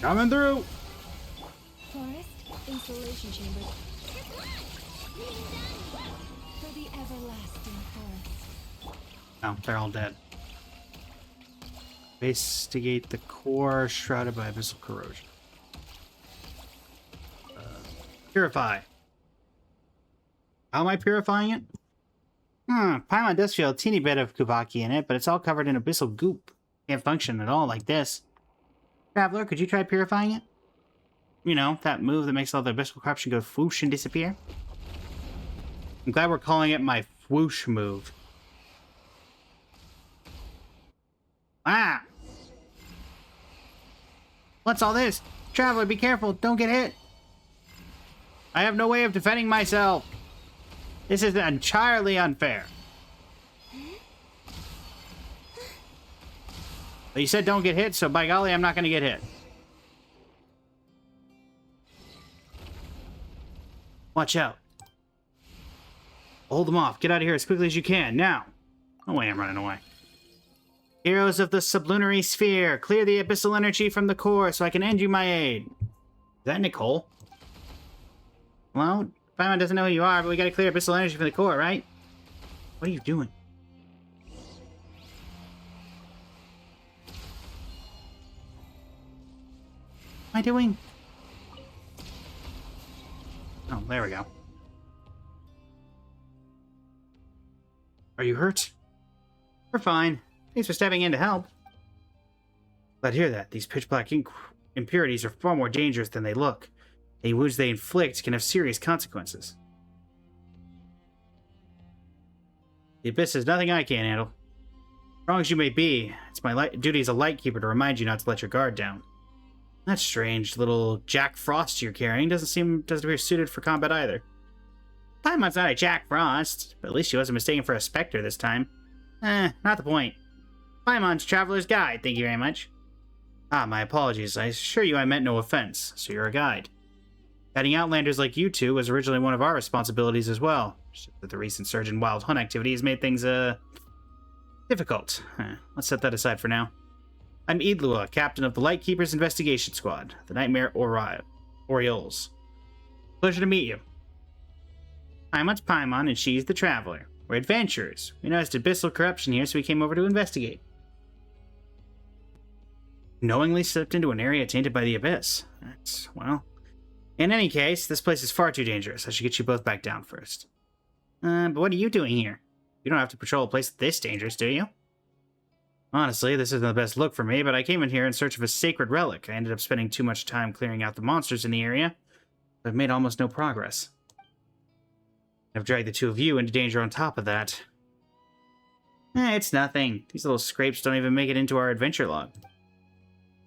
Coming through! Forest insulation chamber. For the everlasting forest. Oh, they're all dead. Investigate the core shrouded by abyssal corrosion. Purify. How am I purifying it? Paimon does feel a teeny bit of Kuvaki in it, but it's all covered in abyssal goop. Can't function at all like this. Traveler, could you try purifying it? You know, that move that makes all the abyssal corruption go whoosh and disappear? I'm glad we're calling it my whoosh move. Ah! What's all this? Traveler, be careful. Don't get hit. I have no way of defending myself. This is entirely unfair. But you said don't get hit, so by golly, I'm not going to get hit. Watch out. Hold them off. Get out of here as quickly as you can. Now. No way I'm running away. Heroes of the sublunary sphere, clear the abyssal energy from the core so I can end you my aid. Is that Nicole? Well, Paimon doesn't know who you are, but we gotta clear abyssal energy from the core, right? What are you doing? What am I doing? Oh, there we go. Are you hurt? We're fine. Thanks for stepping in to help. Glad to hear that. These pitch-black impurities are far more dangerous than they look. Any wounds they inflict can have serious consequences. The Abyss is nothing I can't handle. Strong as you may be, it's my duty as a Lightkeeper to remind you not to let your guard down. That strange little Jack Frost you're carrying doesn't appear suited for combat either. Paimon's not a Jack Frost, but at least she wasn't mistaken for a Spectre this time. Not the point. Paimon's Traveler's Guide, thank you very much. Ah, my apologies. I assure you I meant no offense, so you're a guide. Guiding outlanders like you two was originally one of our responsibilities as well. Just that the recent surge in wild hunt activity has made things, difficult. Let's set that aside for now. I'm Idlua, captain of the Lightkeepers Investigation Squad, the Nightmare Orioles. Pleasure to meet you. Paimon's Paimon, and she's the Traveler. We're adventurers. We noticed abyssal corruption here, so we came over to investigate. Knowingly slipped into an area tainted by the Abyss. That's, well... In any case, this place is far too dangerous. I should get you both back down first. But what are you doing here? You don't have to patrol a place this dangerous, do you? Honestly, this isn't the best look for me, but I came in here in search of a sacred relic. I ended up spending too much time clearing out the monsters in the area, but I've made almost no progress. I've dragged the two of you into danger on top of that. It's nothing. These little scrapes don't even make it into our adventure log.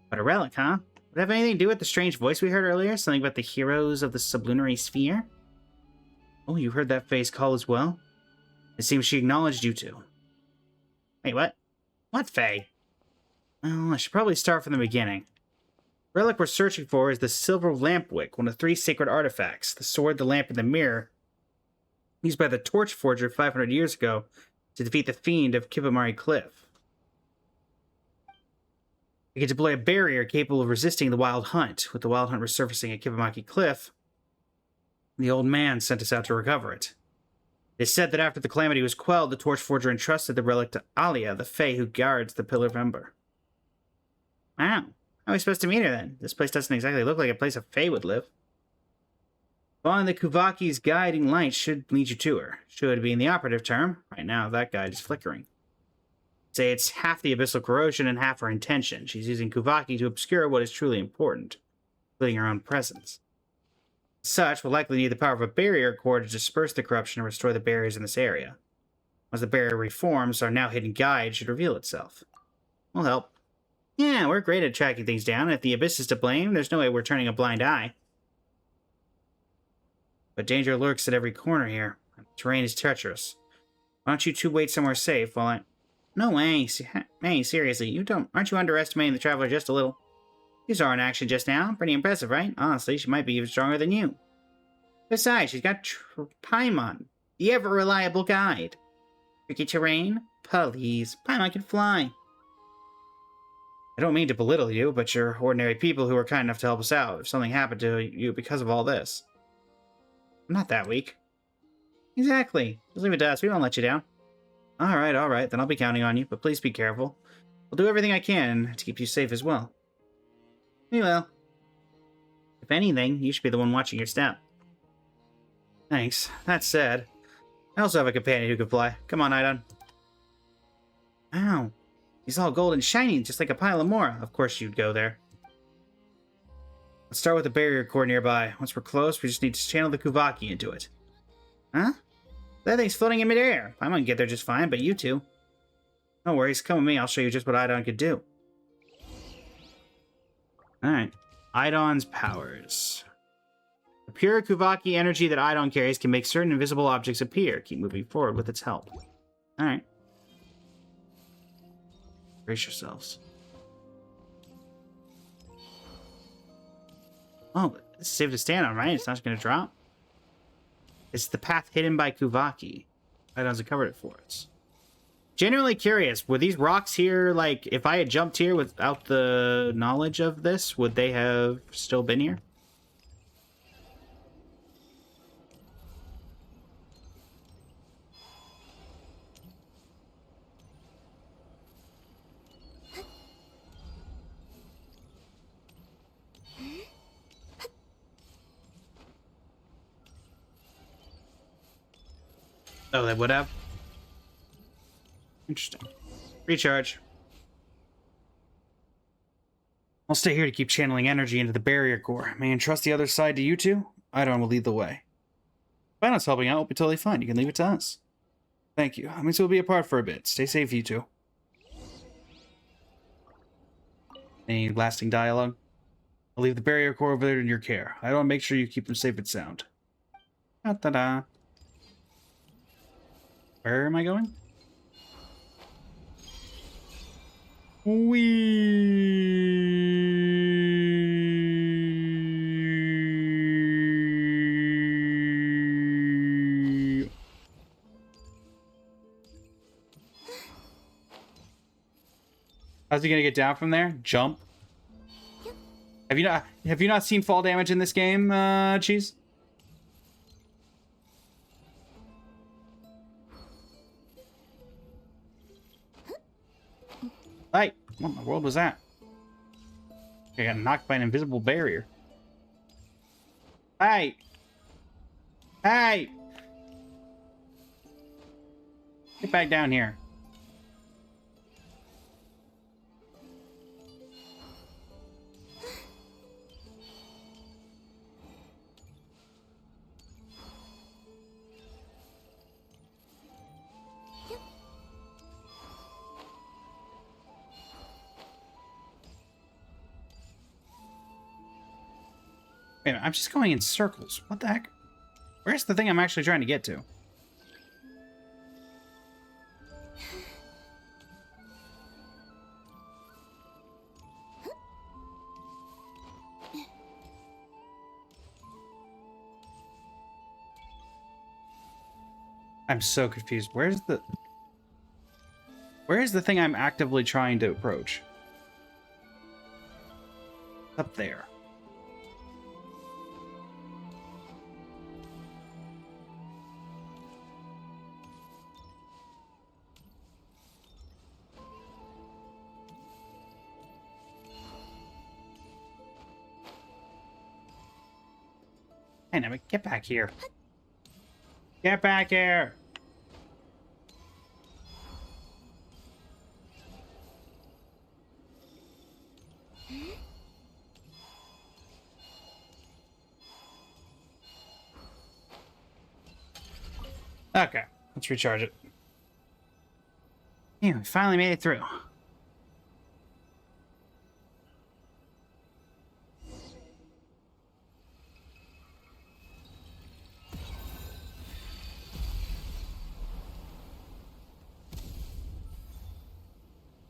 But a relic, huh? Would it have anything to do with the strange voice we heard earlier? Something about the heroes of the sublunary sphere? Oh, you heard that face call as well? It seems she acknowledged you two. Wait, what? What Faye? Well, I should probably start from the beginning. The relic we're searching for is the Silver Lampwick, one of 3 sacred artifacts. The sword, the lamp, and the mirror, used by the Torch Forger 500 years ago to defeat the Fiend of Kibamari Cliff. We can deploy a barrier capable of resisting the Wild Hunt. With the Wild Hunt resurfacing at Kibamaki Cliff, the old man sent us out to recover it. It is said that after the calamity was quelled, the Torch Forger entrusted the relic to Alia, the Fae who guards the Pillar of Ember. Wow. How are we supposed to meet her then? This place doesn't exactly look like a place a Fae would live. Following the Kuvaki's guiding light should lead you to her. Should being the operative term. Right now, that guide is flickering. Say it's half the abyssal corrosion and half her intention. She's using Kuvaki to obscure what is truly important, including her own presence. As such, we'll likely need the power of a barrier core to disperse the corruption and restore the barriers in this area. Once the barrier reforms, our now hidden guide should reveal itself. We'll help. Yeah, we're great at tracking things down, and if the Abyss is to blame, there's no way we're turning a blind eye. But danger lurks at every corner here. The terrain is treacherous. Why don't you two wait somewhere safe while I... No way. Hey, seriously, aren't you underestimating the Traveler just a little? You saw her in action just now. Pretty impressive, right? Honestly, she might be even stronger than you. Besides, she's got Paimon, the ever-reliable guide. Tricky terrain? Please. Paimon can fly. I don't mean to belittle you, but you're ordinary people who are kind enough to help us out if something happened to you because of all this. I'm not that weak. Exactly. Just leave it to us. We won't let you down. All right. Then I'll be counting on you, but please be careful. I'll do everything I can to keep you safe as well. We will. If anything, you should be the one watching your step. Thanks. That said, I also have a companion who can fly. Come on, Idon. Ow. He's all gold and shiny, just like a pile of more. Of course you'd go there. Let's start with the barrier core nearby. Once we're close, we just need to channel the Kuvaki into it. Huh? That thing's floating in midair. I might get there just fine, but you two. No worries, come with me. I'll show you just what Idon could do. Alright. Idon's powers. The pure Kuvaki energy that Idon carries can make certain invisible objects appear. Keep moving forward with its help. Alright. Brace yourselves. Oh, it's safe to stand on, right? It's not going to drop. It's the path hidden by Kuvaki. Idon's uncovered it for us. Genuinely curious, were these rocks here, like, if I had jumped here without the knowledge of this, would they have still been here? Oh, they would have? Interesting. Recharge. I'll stay here to keep channeling energy into the barrier core. May I entrust the other side to you two? Idon will lead the way. If Idon's helping out, we'll be totally fine. You can leave it to us. Thank you. That means we'll be apart for a bit. Stay safe, you two. Any lasting dialogue? I'll leave the barrier core over there in your care. I want to make sure you keep them safe and sound. Ta-da. Where am I going? How's he gonna get down from there? Jump. Have you not seen fall damage in this game, Cheese? Hey, what in the world was that? I got knocked by an invisible barrier. Hey! Hey! Get back down here. Wait a minute, I'm just going in circles. What the heck? Where's the thing I'm actually trying to get to? I'm so confused. Where's the thing I'm actively trying to approach? Up there. Hey, now get back here. Get back here! Okay, let's recharge it. Yeah, we finally made it through.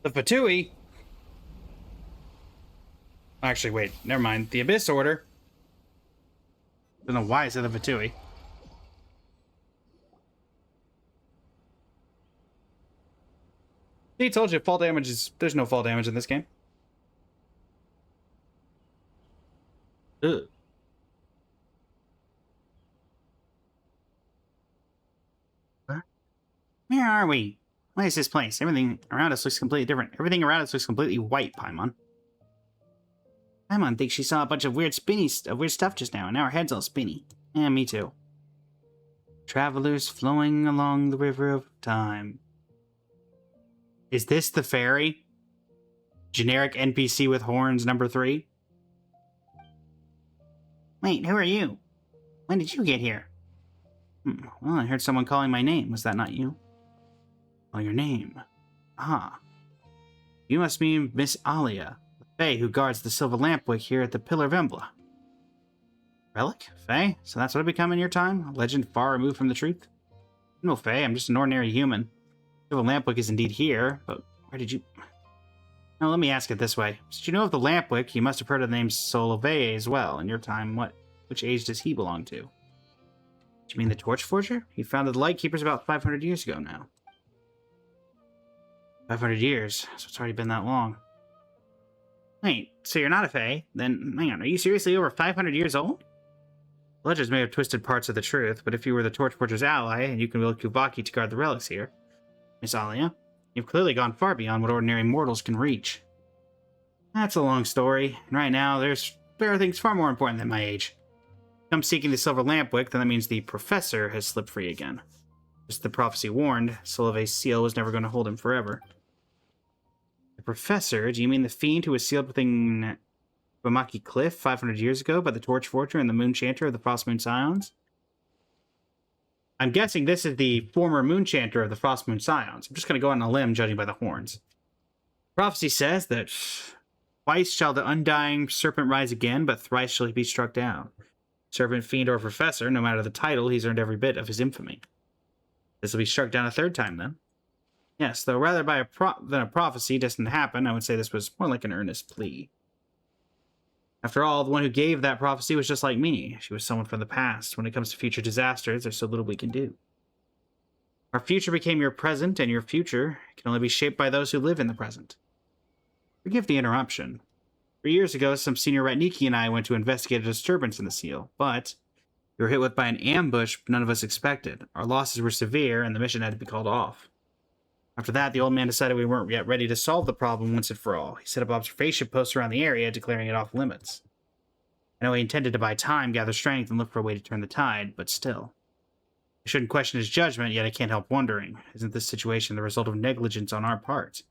The Fatui? Actually, wait, never mind. The Abyss Order. I don't know why I said the Fatui. He told you fall damage is... There's no fall damage in this game. Ugh. Where are we? What is this place? Everything around us looks completely different. Everything around us looks completely white, Paimon. Paimon thinks she saw a bunch of weird stuff just now, and now her head's all spinny. Yeah, me too. Travelers flowing along the river of time. Is this the fairy? Generic NPC with horns, number 3? Wait, who are you? When did you get here? Well, I heard someone calling my name. Was that not you? Oh, your name. Ah. You must be Miss Alia, the Fae who guards the silver lampwick here at the Pillar of Embla. Relic? Fae? So that's what I've become in your time? A legend far removed from the truth? No, Fae, I'm just an ordinary human. Silver lampwick is indeed here, but where did you... Now, let me ask it this way. Since you know of the lampwick, you must have heard of the name Solveig as well. In your time, which age does he belong to? Do you mean the Torch Forger? He founded the Lightkeepers about 500 years ago now. 500 years, so it's already been that long. Wait, so you're not a Fae? Then, hang on, are you seriously over 500 years old? Legends may have twisted parts of the truth, but if you were the Torchforger's ally, and you can will Kuvaki to guard the relics here, Miss Alia, you've clearly gone far beyond what ordinary mortals can reach. That's a long story, and right now, there are things far more important than my age. Come seeking the silver lampwick, then that means the professor has slipped free again. Just the prophecy warned, Solveig's seal was never going to hold him forever. The professor? Do you mean the fiend who was sealed within Bamaki Cliff 500 years ago by the Torch Forger and the Moon Chanter of the Frost Moon Scions? I'm guessing this is the former Moon Chanter of the Frost Moon Scions. I'm just going to go on a limb judging by the horns. Prophecy says that twice shall the undying serpent rise again, but thrice shall he be struck down. Serpent, fiend, or professor, no matter the title, he's earned every bit of his infamy. This will be struck down a third time, then. Yes, though rather than a prophecy destined to happen, I would say this was more like an earnest plea. After all, the one who gave that prophecy was just like me. She was someone from the past. When it comes to future disasters, there's so little we can do. Our future became your present, and your future can only be shaped by those who live in the present. Forgive the interruption. 3 years ago, some senior Ratniki and I went to investigate a disturbance in the seal, but we were hit with by an ambush none of us expected. Our losses were severe, and the mission had to be called off. After that, the old man decided we weren't yet ready to solve the problem once and for all. He set up observation posts around the area, declaring it off limits. I know he intended to buy time, gather strength, and look for a way to turn the tide, but still. I shouldn't question his judgment, yet I can't help wondering, isn't this situation the result of negligence on our part?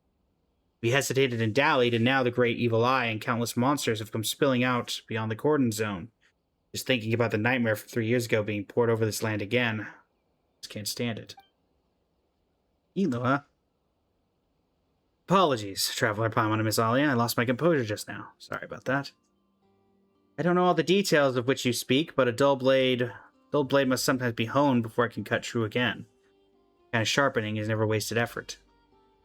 We hesitated and dallied, and now the great evil eye and countless monsters have come spilling out beyond the cordon zone. Just thinking about the nightmare from 3 years ago being poured over this land again, I just can't stand it. Elo, huh? Apologies, Traveler Paimon and Miss Alia. I lost my composure just now. Sorry about that. I don't know all the details of which you speak, but a dull blade must sometimes be honed before it can cut true again. Kind of sharpening is never wasted effort.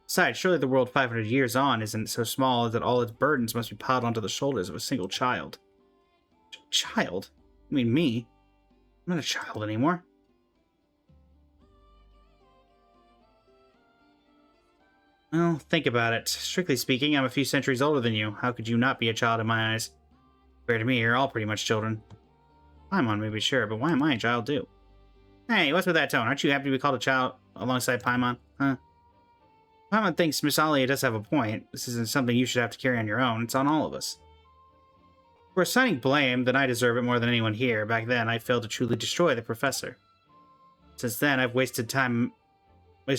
Besides, surely the world 500 years on isn't so small that all its burdens must be piled onto the shoulders of a single child. Child? You mean me? I'm not a child anymore. Well, think about it. Strictly speaking, I'm a few centuries older than you. How could you not be a child in my eyes? Compared to me, you're all pretty much children. Paimon may be sure, but why am I a child too? Hey, what's with that tone? Aren't you happy to be called a child alongside Paimon? Huh? Paimon thinks Miss Alia does have a point. This isn't something you should have to carry on your own. It's on all of us. If we're assigning blame, then I deserve it more than anyone here. Back then, I failed to truly destroy the professor. Since then, I've wasted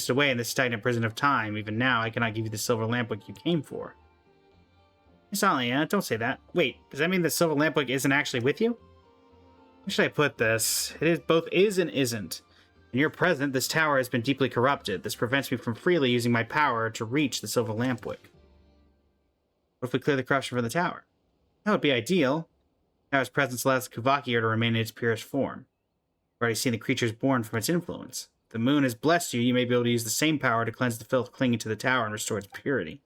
away in this stagnant prison of time. Even now, I cannot give you the silver lampwick you came for. Miss Alia, don't say that. Wait, does that mean the silver lampwick isn't actually with you? How should I put this? It is both is and isn't. In your present, this tower has been deeply corrupted. This prevents me from freely using my power to reach the silver lampwick. What if we clear the corruption from the tower? That would be ideal. The tower's presence allows the Kuvaki to remain in its purest form. I've already seen the creatures born from its influence. If the moon has blessed you, you may be able to use the same power to cleanse the filth clinging to the tower and restore its purity.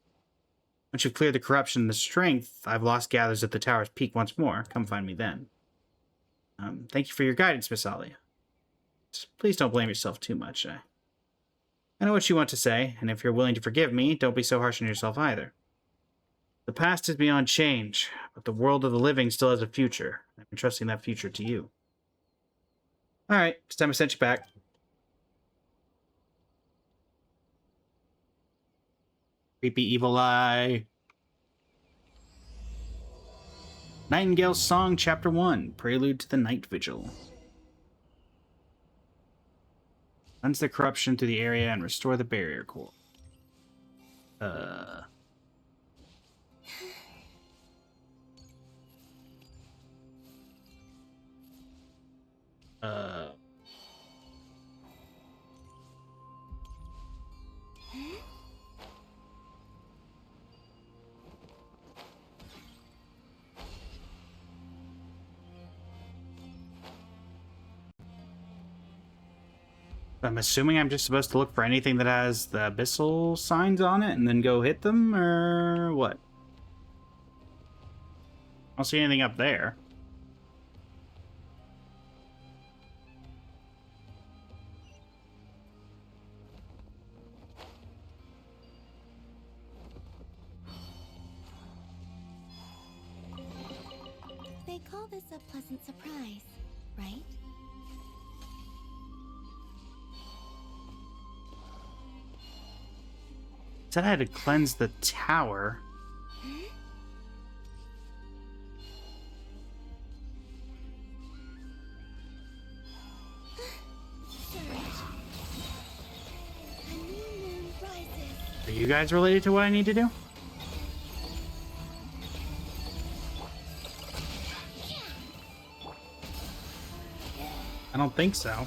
Once you've cleared the corruption and the strength I've lost gathers at the tower's peak once more. Come find me then. Thank you for your guidance, Miss Alia. Please don't blame yourself too much. I know what you want to say, and if you're willing to forgive me, don't be so harsh on yourself either. The past is beyond change, but the world of the living still has a future. entrusting that future to you. Alright, it's time I sent you back. Creepy evil eye. Nightingale Song, Chapter 1, Prelude to the Night Vigil. Cleanse the corruption through the area and restore the barrier core. I'm assuming I'm just supposed to look for anything that has the abyssal signs on it and then go hit them, or what? I don't see anything up there. They call this a pleasant surprise, right? Said I had to cleanse the tower. Are you guys related to what I need to do? I don't think so.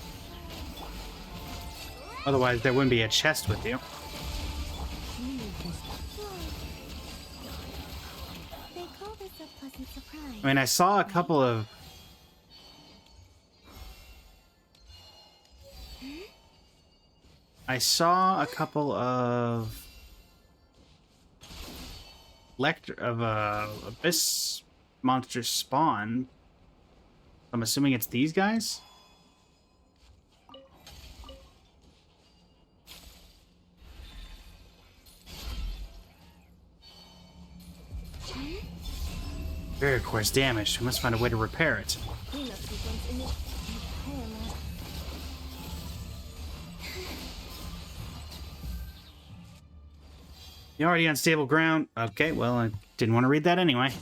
Otherwise, there wouldn't be a chest with you. I mean, I saw a couple of... abyss monsters spawn. I'm assuming it's these guys? Barrier core is damaged. We must find a way to repair it. You're already on stable ground. Okay, well, I didn't want to read that anyway.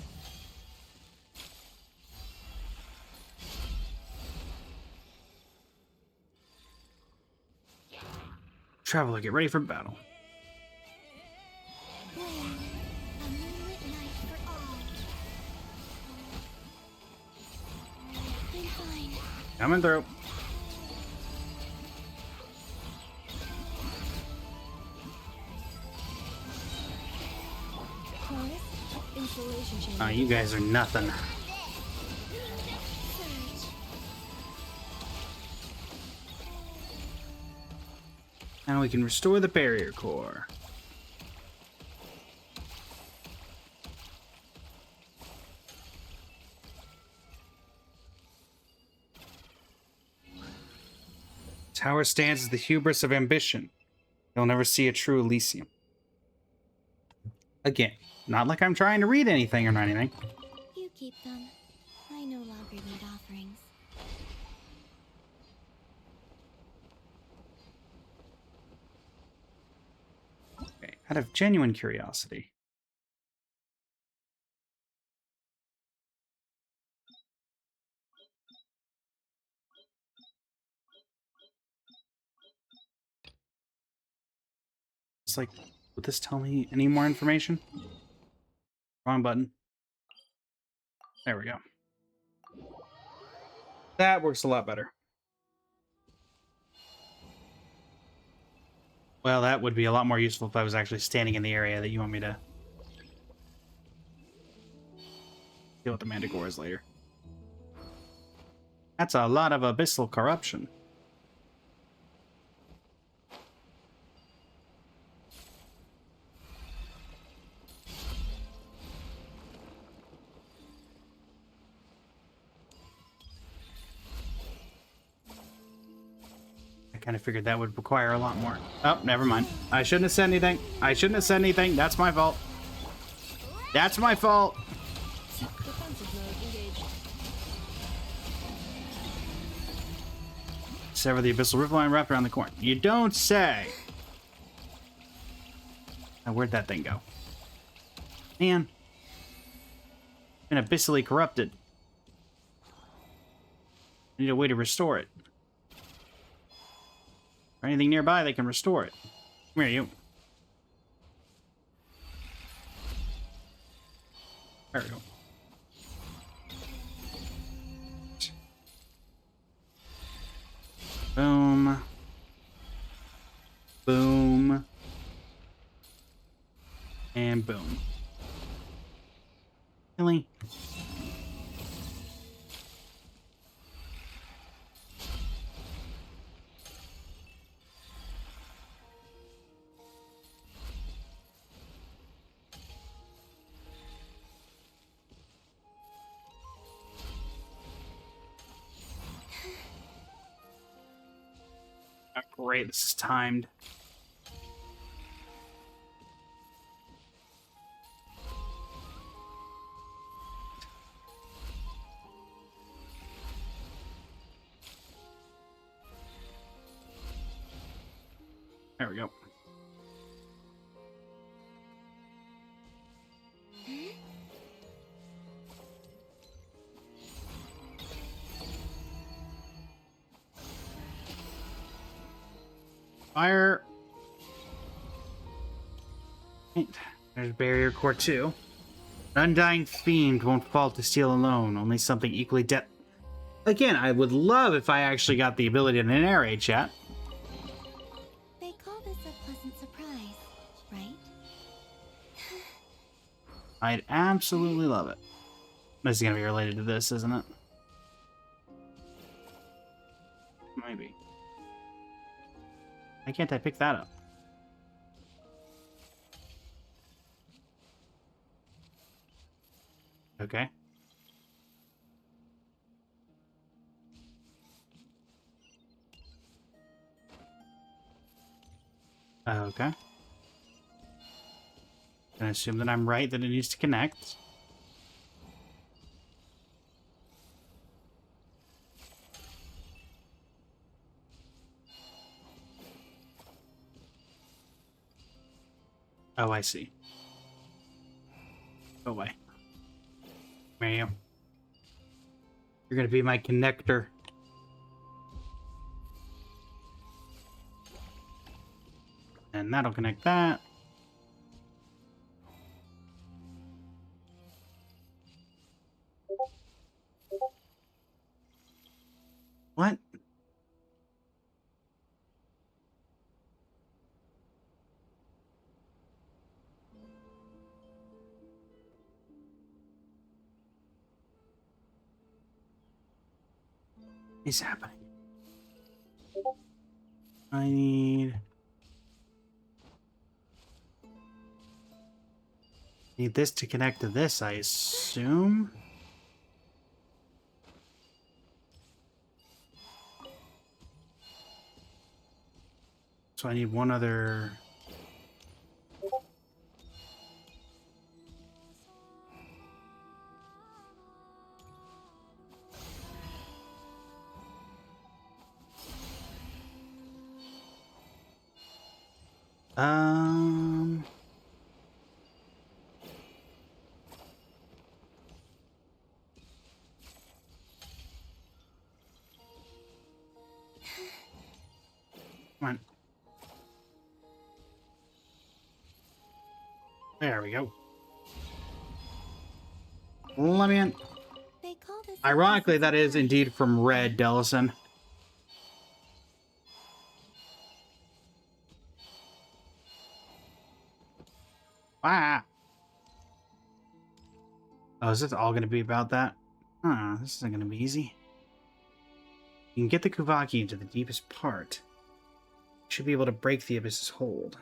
Traveler, get ready for battle. Coming through. You guys are nothing. Now we can restore the barrier core. Tower stands as the hubris of ambition. You'll never see a true Elysium. Again, not like I'm trying to read anything or anything. You keep them. I no longer need offerings. Okay, out of genuine curiosity. It's like, would this tell me any more information? Wrong button. There we go. That works a lot better. Well, that would be a lot more useful if I was actually standing in the area that you want me to deal with the manticores later. That's a lot of abyssal corruption. Kind of figured that would require a lot more. Oh, never mind. I shouldn't have said anything. I shouldn't have said anything. That's my fault. That's my fault. sever the abyssal roof line wrapped around the corn. You don't say! Now, where'd that thing go? Man. Been abyssally corrupted. I need a way to restore it. Or anything nearby that can restore it. Come here, you. There we go. Boom. Boom. And boom. Really? Oh, great, this is timed. There we go. Fire. There's barrier core 2. An undying fiend won't fall to steel alone. Only something equally Again, I would love if I actually got the ability to narrate, chat. They call this a pleasant surprise, right? I'd absolutely love it. This is gonna be related to this, isn't it? Maybe. Why can't I pick that up? Okay. Okay. Gonna assume that I'm right, that it needs to connect. Oh, I see. Go away. Where are you? You're gonna be my connector. And that'll connect that. What? Is happening? I need this to connect to this, I assume. So I need one other. Um. Come on. There we go. Let me in. They call this Ironically, that is indeed from Red Dellison. Ah. Oh, is this all going to be about that? Huh, this isn't going to be easy. You can get the Kuvaki into the deepest part. You should be able to break the Abyss's hold.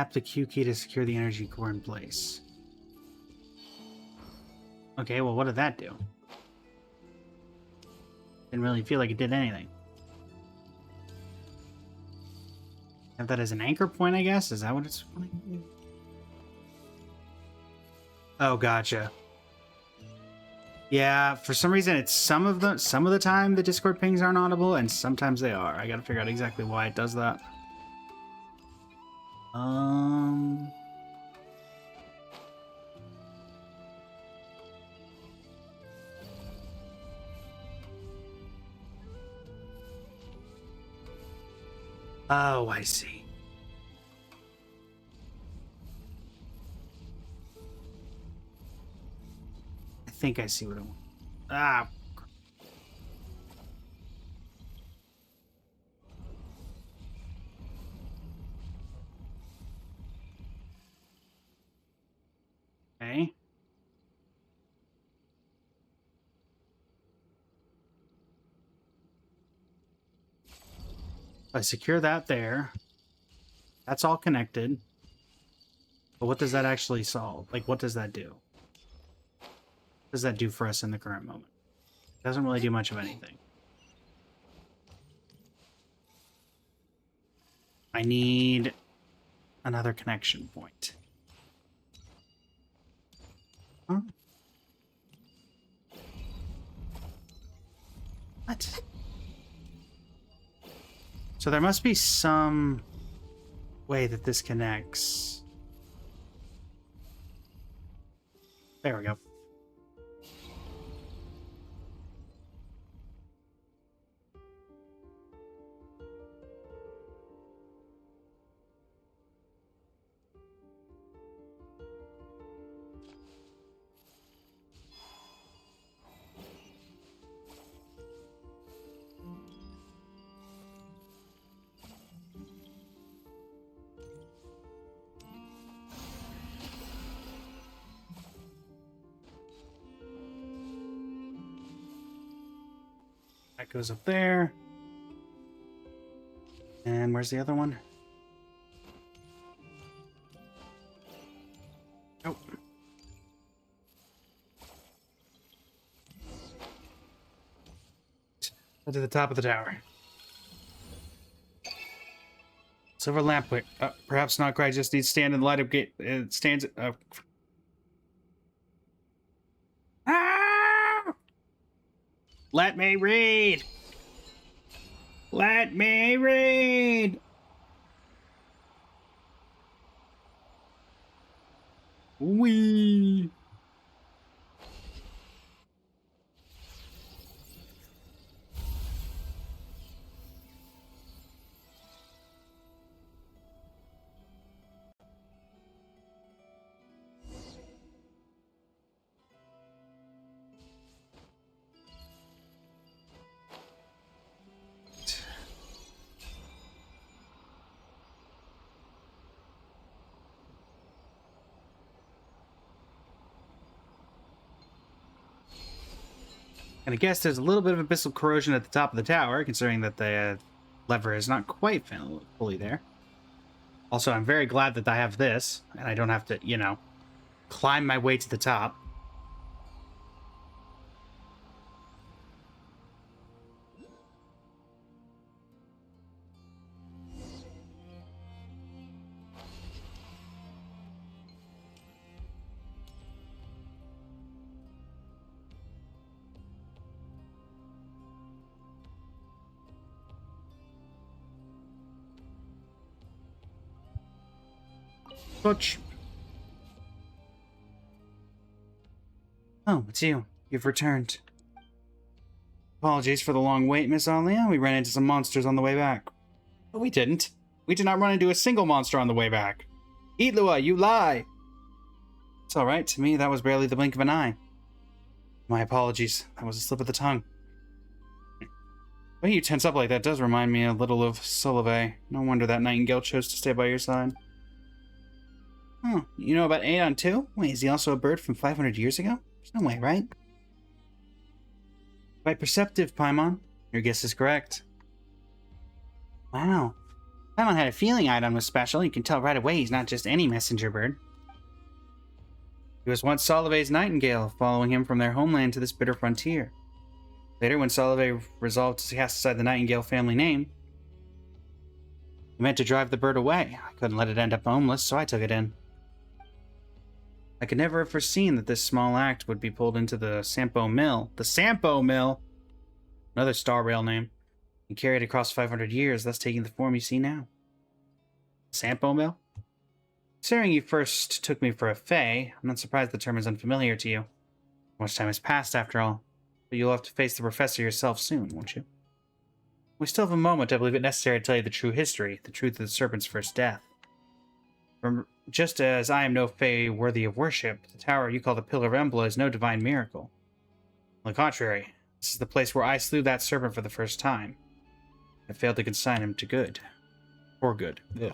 Tap the Q key to secure the energy core in place. Okay, well, what did that do? Didn't really feel like it did anything. Have that as an anchor point, I guess? Is that what it's... Oh, gotcha. Yeah, for some reason, it's some of the time the Discord pings aren't audible, and sometimes they are. I gotta figure out exactly why it does that. Oh, I see. I think I see what I want. Ah. Okay. I secure that there. That's all connected. But what does that actually solve? Like, what does that do? What does that do for us in the current moment? It doesn't really do much of anything. I need another connection point. Huh? What? So there must be some way that this connects. There we go. That goes up there. And where's the other one? Oh. To the top of the tower. Silver lamp wick. Perhaps not quite. Just needs to stand in the light of gate. It stands. Ah! Let me read. Let me read. Wee. And I guess there's a little bit of abyssal corrosion at the top of the tower, considering that the lever is not quite fully there. Also, I'm very glad that I have this, and I don't have to, you know, climb my way to the top. Butch. Oh, it's you. You've returned. Apologies for the long wait, Miss Alia. We ran into some monsters on the way back. But we didn't. We did not run into a single monster on the way back. Eatlua, you lie! It's alright. To me, that was barely the blink of an eye. My apologies. That was a slip of the tongue. The way you tense up like that does remind me a little of Solove. No wonder that Nightingale chose to stay by your side. Oh, you know about Aeon too? Wait, is he also a bird from 500 years ago? There's no way, right? Quite perceptive, Paimon. Your guess is correct. Wow. Paimon had a feeling Aeon was special. You can tell right away he's not just any messenger bird. He was once Solive's Nightingale, following him from their homeland to this bitter frontier. Later, when Solive resolved to cast aside the Nightingale family name, he meant to drive the bird away. I couldn't let it end up homeless, so I took it in. I could never have foreseen that this small act would be pulled into the Sampo Mill. The Sampo Mill! Another Star Rail name. And carried across 500 years, thus taking the form you see now. Sampo Mill? Considering you first took me for a fae, I'm not surprised the term is unfamiliar to you. Much time has passed, after all. But you'll have to face the professor yourself soon, won't you? We still have a moment, I believe it necessary to tell you the true history, the truth of the serpent's first death. Just as I am no fae worthy of worship, the tower you call the Pillar of Embla is no divine miracle. On the contrary, this is the place where I slew that serpent for the first time. I failed to consign him to good. For good. Ugh.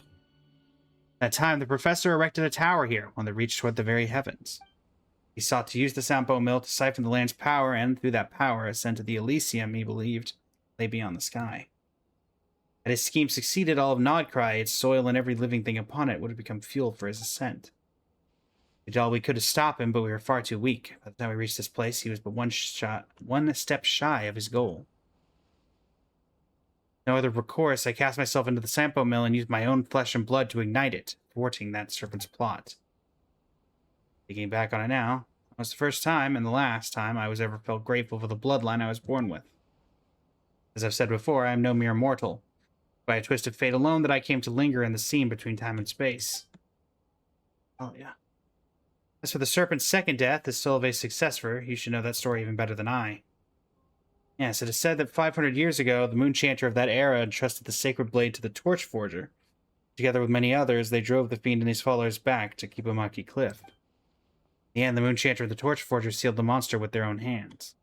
That time, the professor erected a tower here, one that reached toward the very heavens. He sought to use the Sampo Mill to siphon the land's power, and through that power ascend to the Elysium he believed lay beyond the sky. Had his scheme succeeded, all of Nodcry, its soil, and every living thing upon it would have become fuel for his ascent. We did all we could to stop him, but we were far too weak. By the time we reached this place, he was but one step shy of his goal. No other recourse, I cast myself into the Sampo Mill and used my own flesh and blood to ignite it, thwarting that serpent's plot. Thinking back on it now, it was the first time and the last time I was ever felt grateful for the bloodline I was born with. As I've said before, I am no mere mortal. By a twist of fate alone that I came to linger in the seam between time and space. Oh, yeah. As for the serpent's second death, as Solveig's successor, you should know that story even better than I. Yes, it is said that 500 years ago, the moon chanter of that era entrusted the sacred blade to the torch forger. Together with many others, they drove the fiend and his followers back to Kibumaki Cliff. In the end, the moon chanter and the torch forger sealed the monster with their own hands.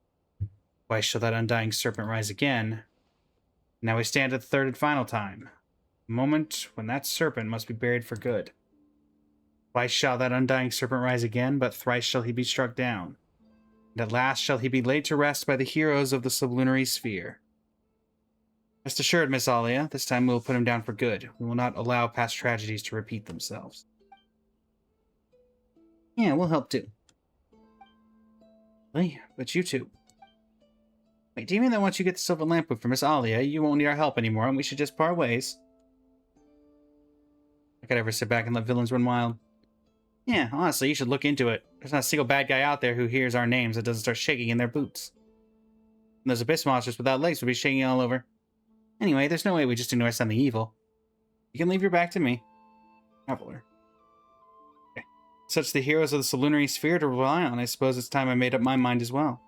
Why shall that undying serpent rise again? Now we stand at the third and final time. The moment when that serpent must be buried for good. Twice shall that undying serpent rise again, but thrice shall he be struck down. And at last shall he be laid to rest by the heroes of the sublunary sphere. Rest assured, Miss Alia, this time we will put him down for good. We will not allow past tragedies to repeat themselves. Yeah, we'll help too. Really? But you two. Wait, do you mean that once you get the silver lamp book for Miss Alia, you won't need our help anymore and we should just part ways? I could ever sit back and let villains run wild. Yeah, honestly, you should look into it. There's not a single bad guy out there who hears our names that doesn't start shaking in their boots. And those abyss monsters without legs would be shaking all over. Anyway, there's no way we just ignore something evil. You can leave your back to me. Traveler. Okay. Such the heroes of the sublunary sphere to rely on, I suppose it's time I made up my mind as well.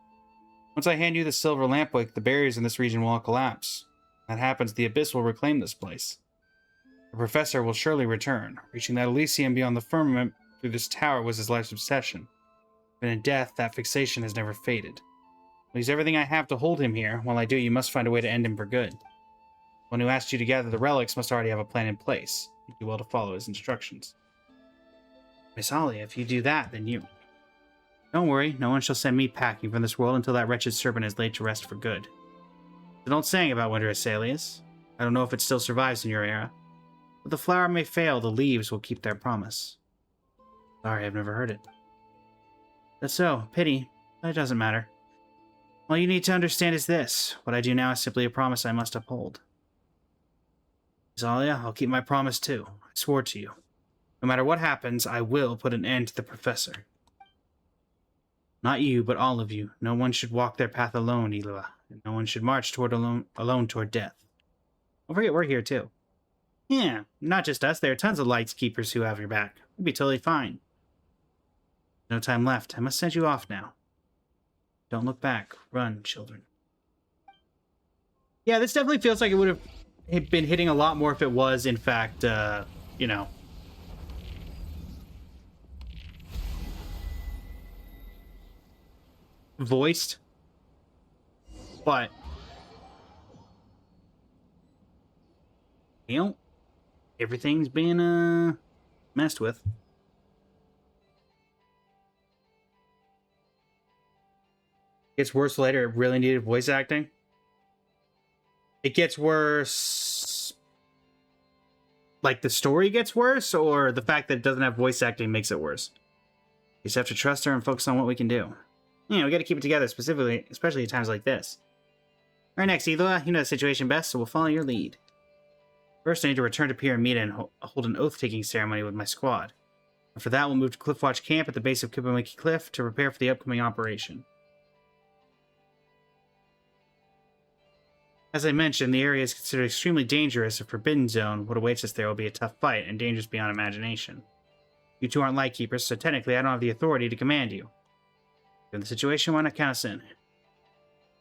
Once I hand you the silver lampwick, the barriers in this region will all collapse. When that happens, the abyss will reclaim this place. The professor will surely return. Reaching that Elysium beyond the firmament through this tower was his life's obsession. But in death, that fixation has never faded. I'll use everything I have to hold him here. While I do, you must find a way to end him for good. One who asked you to gather the relics must already have a plan in place. You do well to follow his instructions. Miss Alia, if you do that, then you... Don't worry, no one shall send me packing from this world until that wretched serpent is laid to rest for good. It's an old saying about Winter Azaleas. I don't know if it still survives in your era. But the flower may fail, the leaves will keep their promise. Sorry, I've never heard it. That's so. Pity. But it doesn't matter. All you need to understand is this. What I do now is simply a promise I must uphold. Zalia, I'll keep my promise too. I swore to you. No matter what happens, I will put an end to the professor. Not you, but all of you. No one should walk their path alone, Ilua. And no one should march alone toward death. Don't forget we're here too. Yeah, not just us. There are tons of lights keepers who have your back. We'll be totally fine. No time left. I must send you off now. Don't look back. Run, children. Yeah, this definitely feels like it would have been hitting a lot more if it was, in fact, you know, voiced. But, you know, everything's been, messed with. Gets worse later. It really needed voice acting. It gets worse. Like the story gets worse, or the fact that it doesn't have voice acting makes it worse? just have to trust her and focus on what we can do. You know, we gotta keep it together, specifically, especially at times like this. Right next, Elua. You know the situation best, so we'll follow your lead. First, I need to return to Pyramida and hold an oath-taking ceremony with my squad. And for that, we'll move to Cliffwatch Camp at the base of Kibamaki Cliff to prepare for the upcoming operation. As I mentioned, the area is considered extremely dangerous. A forbidden zone. What awaits us there will be a tough fight and dangerous beyond imagination. You two aren't Lightkeepers, so technically I don't have the authority to command you. Given the situation, why not count us in?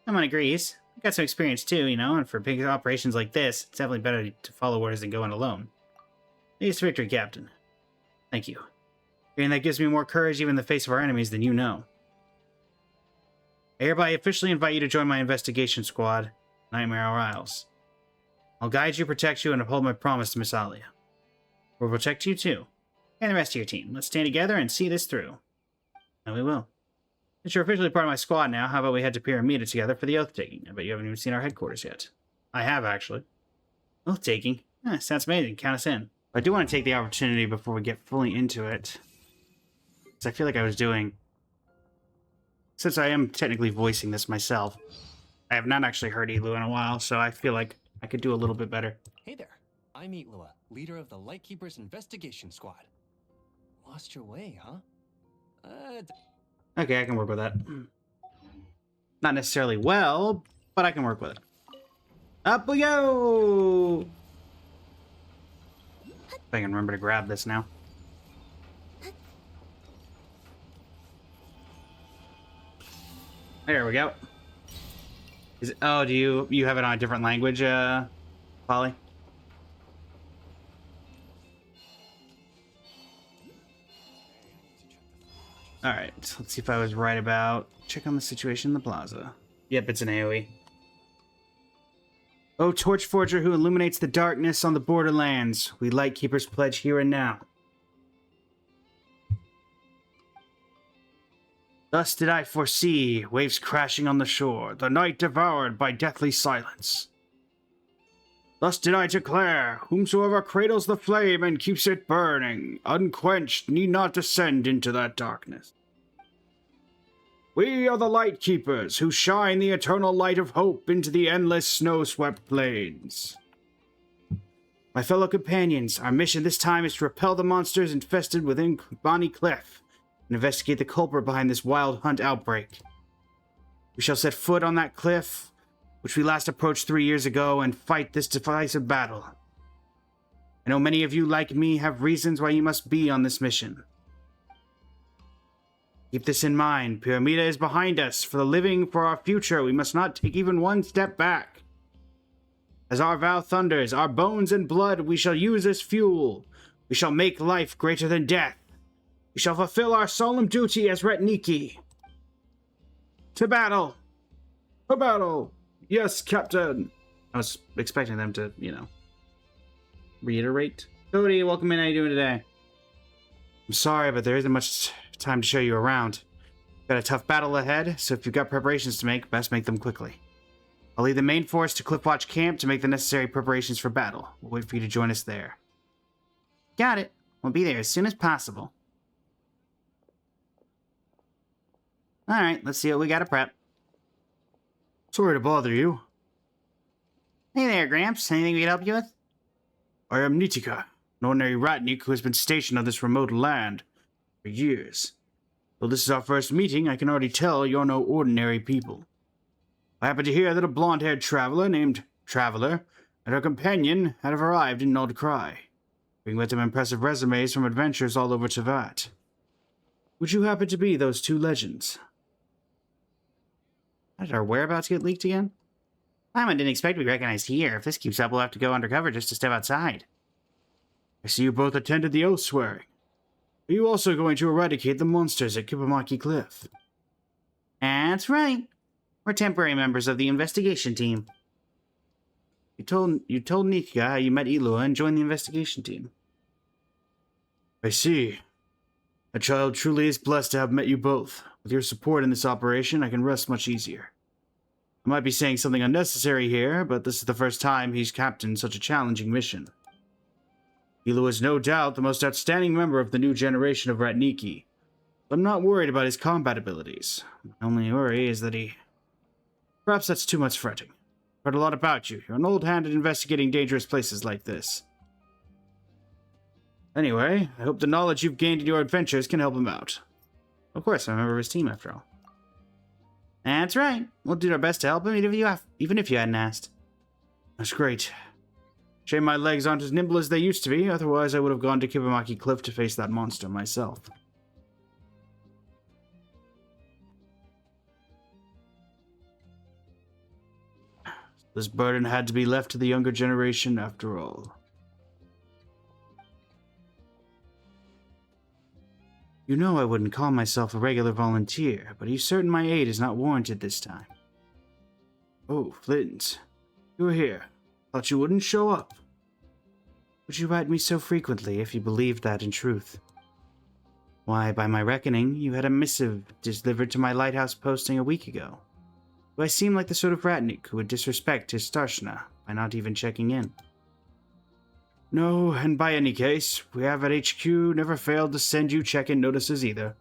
Someone agrees. I've got some experience too, you know, and for big operations like this, it's definitely better to follow orders than go in alone. Here's to victory, Captain. Thank you. And that gives me more courage even in the face of our enemies than you know. I hereby officially invite you to join my investigation squad, Nightmare Isles. I'll guide you, protect you, and uphold my promise to Miss Alia. We'll protect you too, and the rest of your team. Let's stand together and see this through. And we will. Since you're officially part of my squad now, how about we head to Pyramida together for the oath-taking? I bet you haven't even seen our headquarters yet. I have, actually. Oath-taking? Sounds amazing. Count us in. I do want to take the opportunity before we get fully into it, because I feel like I was doing... Since I am technically voicing this myself, I have not actually heard Elu in a while, so I feel like I could do a little bit better. Hey there, I'm Eatlua, leader of the Lightkeepers Investigation Squad. Lost your way, huh? Okay, I can work with that. Not necessarily well, but I can work with it. Up we go! If I can remember to grab this now. There we go. Is it, oh, do you have it on a different language, Polly? Alright, let's see if I was right about... Check on the situation in the plaza. Yep, it's an AoE. O Torchforger who illuminates the darkness on the borderlands, we Lightkeepers pledge here and now. Thus did I foresee, waves crashing on the shore, the night devoured by deathly silence. Thus did I declare, whomsoever cradles the flame and keeps it burning, unquenched, need not descend into that darkness. We are the Lightkeepers, who shine the eternal light of hope into the endless snow-swept plains. My fellow companions, our mission this time is to repel the monsters infested within Kibamaki Cliff, and investigate the culprit behind this wild hunt outbreak. We shall set foot on that cliff, which we last approached 3 years ago, and fight this decisive battle. I know many of you, like me, have reasons why you must be on this mission. Keep this in mind. Pyramida is behind us. For the living, for our future, we must not take even one step back. As our vow thunders, our bones and blood we shall use as fuel. We shall make life greater than death. We shall fulfill our solemn duty as Retniki. To battle! To battle! Yes, Captain! I was expecting them to, you know, reiterate. Cody, welcome in. How you doing today? I'm sorry, but there isn't much time to show you around. Got a tough battle ahead, so if you've got preparations to make, best make them quickly. I'll lead the main force to Cliffwatch Camp to make the necessary preparations for battle. We'll wait for you to join us there. Got it. We'll be there as soon as possible. Alright, let's see what we got to prep. Sorry to bother you. Hey there, Gramps. Anything we can help you with? I am Nitika, an ordinary Ratnik who has been stationed on this remote land for years. Though this is our first meeting, I can already tell you're no ordinary people. I happen to hear that a blonde-haired traveler named Traveler and her companion have arrived in Nordkrai, bringing with them impressive resumes from adventures all over Tevat. Would you happen to be those two legends? How did our whereabouts get leaked again? I didn't expect to be recognized here. If this keeps up, we'll have to go undercover just to step outside. I see you both attended the oath swearing. Are you also going to eradicate the monsters at Kibamaki Cliff? That's right. We're temporary members of the investigation team. You told Nika how you met Elua and joined the investigation team. I see. A child truly is blessed to have met you both. With your support in this operation, I can rest much easier. I might be saying something unnecessary here, but this is the first time he's captained such a challenging mission. Elua is no doubt the most outstanding member of the new generation of Ratniki, I'm not worried about his combat abilities. My only worry is that he... Perhaps that's too much fretting. I've heard a lot about you. You're an old hand at investigating dangerous places like this. Anyway, I hope the knowledge you've gained in your adventures can help him out. Of course, I'm a member of his team after all. That's right. We'll do our best to help him, even if you hadn't asked. That's great. Shame my legs aren't as nimble as they used to be, otherwise I would have gone to Kibamaki Cliff to face that monster myself. This burden had to be left to the younger generation after all. You know I wouldn't call myself a regular volunteer, but are you certain my aid is not warranted this time? Oh, Flint. You're here. Thought you wouldn't show up. Would you write me so frequently if you believed that in truth? Why, by my reckoning, you had a missive delivered to my lighthouse posting a week ago. Do I seem like the sort of ratnik who would disrespect his starshina by not even checking in? No, and by any case, we have at HQ never failed to send you check-in notices either.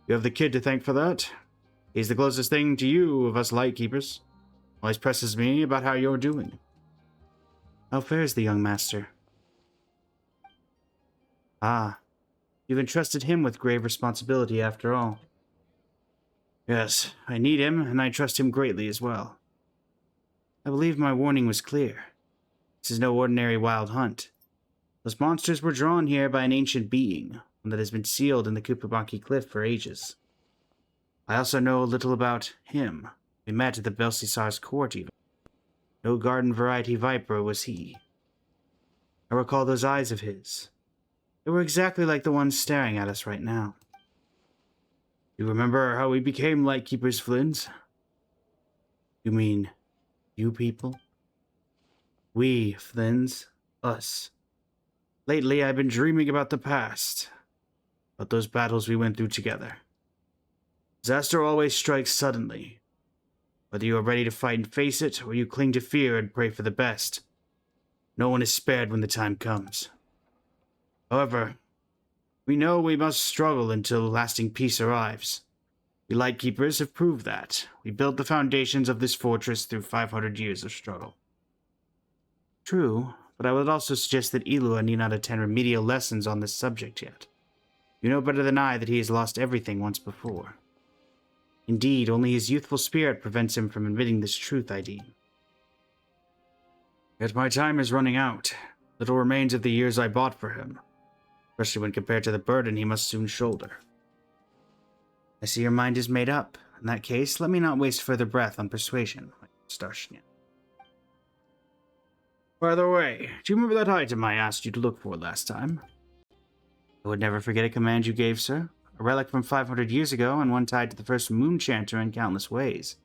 You have the kid to thank for that. He's the closest thing to you of us lightkeepers. Always presses me about how you're doing. How fares the young master? Ah, you've entrusted him with grave responsibility after all. Yes, I need him, and I trust him greatly as well. I believe my warning was clear. This is no ordinary wild hunt. Those monsters were drawn here by an ancient being, one that has been sealed in the Kibamaki Cliff for ages. I also know a little about him. We met at the Belsisar's court even. No garden variety viper was he. I recall those eyes of his. They were exactly like the ones staring at us right now. You remember how we became lightkeepers, Flint? You mean, you people? We, Flins. Us. Lately, I've been dreaming about the past. About those battles we went through together. Disaster always strikes suddenly. Whether you are ready to fight and face it, or you cling to fear and pray for the best. No one is spared when the time comes. However, we know we must struggle until lasting peace arrives. We Lightkeepers have proved that. We built the foundations of this fortress through 500 years of struggle. True, but I would also suggest that Ilua need not attend remedial lessons on this subject yet. You know better than I that he has lost everything once before. Indeed, only his youthful spirit prevents him from admitting this truth, I deem. Yet my time is running out. Little remains of the years I bought for him, especially when compared to the burden he must soon shoulder. I see your mind is made up. In that case, let me not waste further breath on persuasion, Starshnia. By the way, do you remember that item I asked you to look for last time? I would never forget a command you gave, sir. A relic from 500 years ago, and one tied to the first moon chanter in countless ways.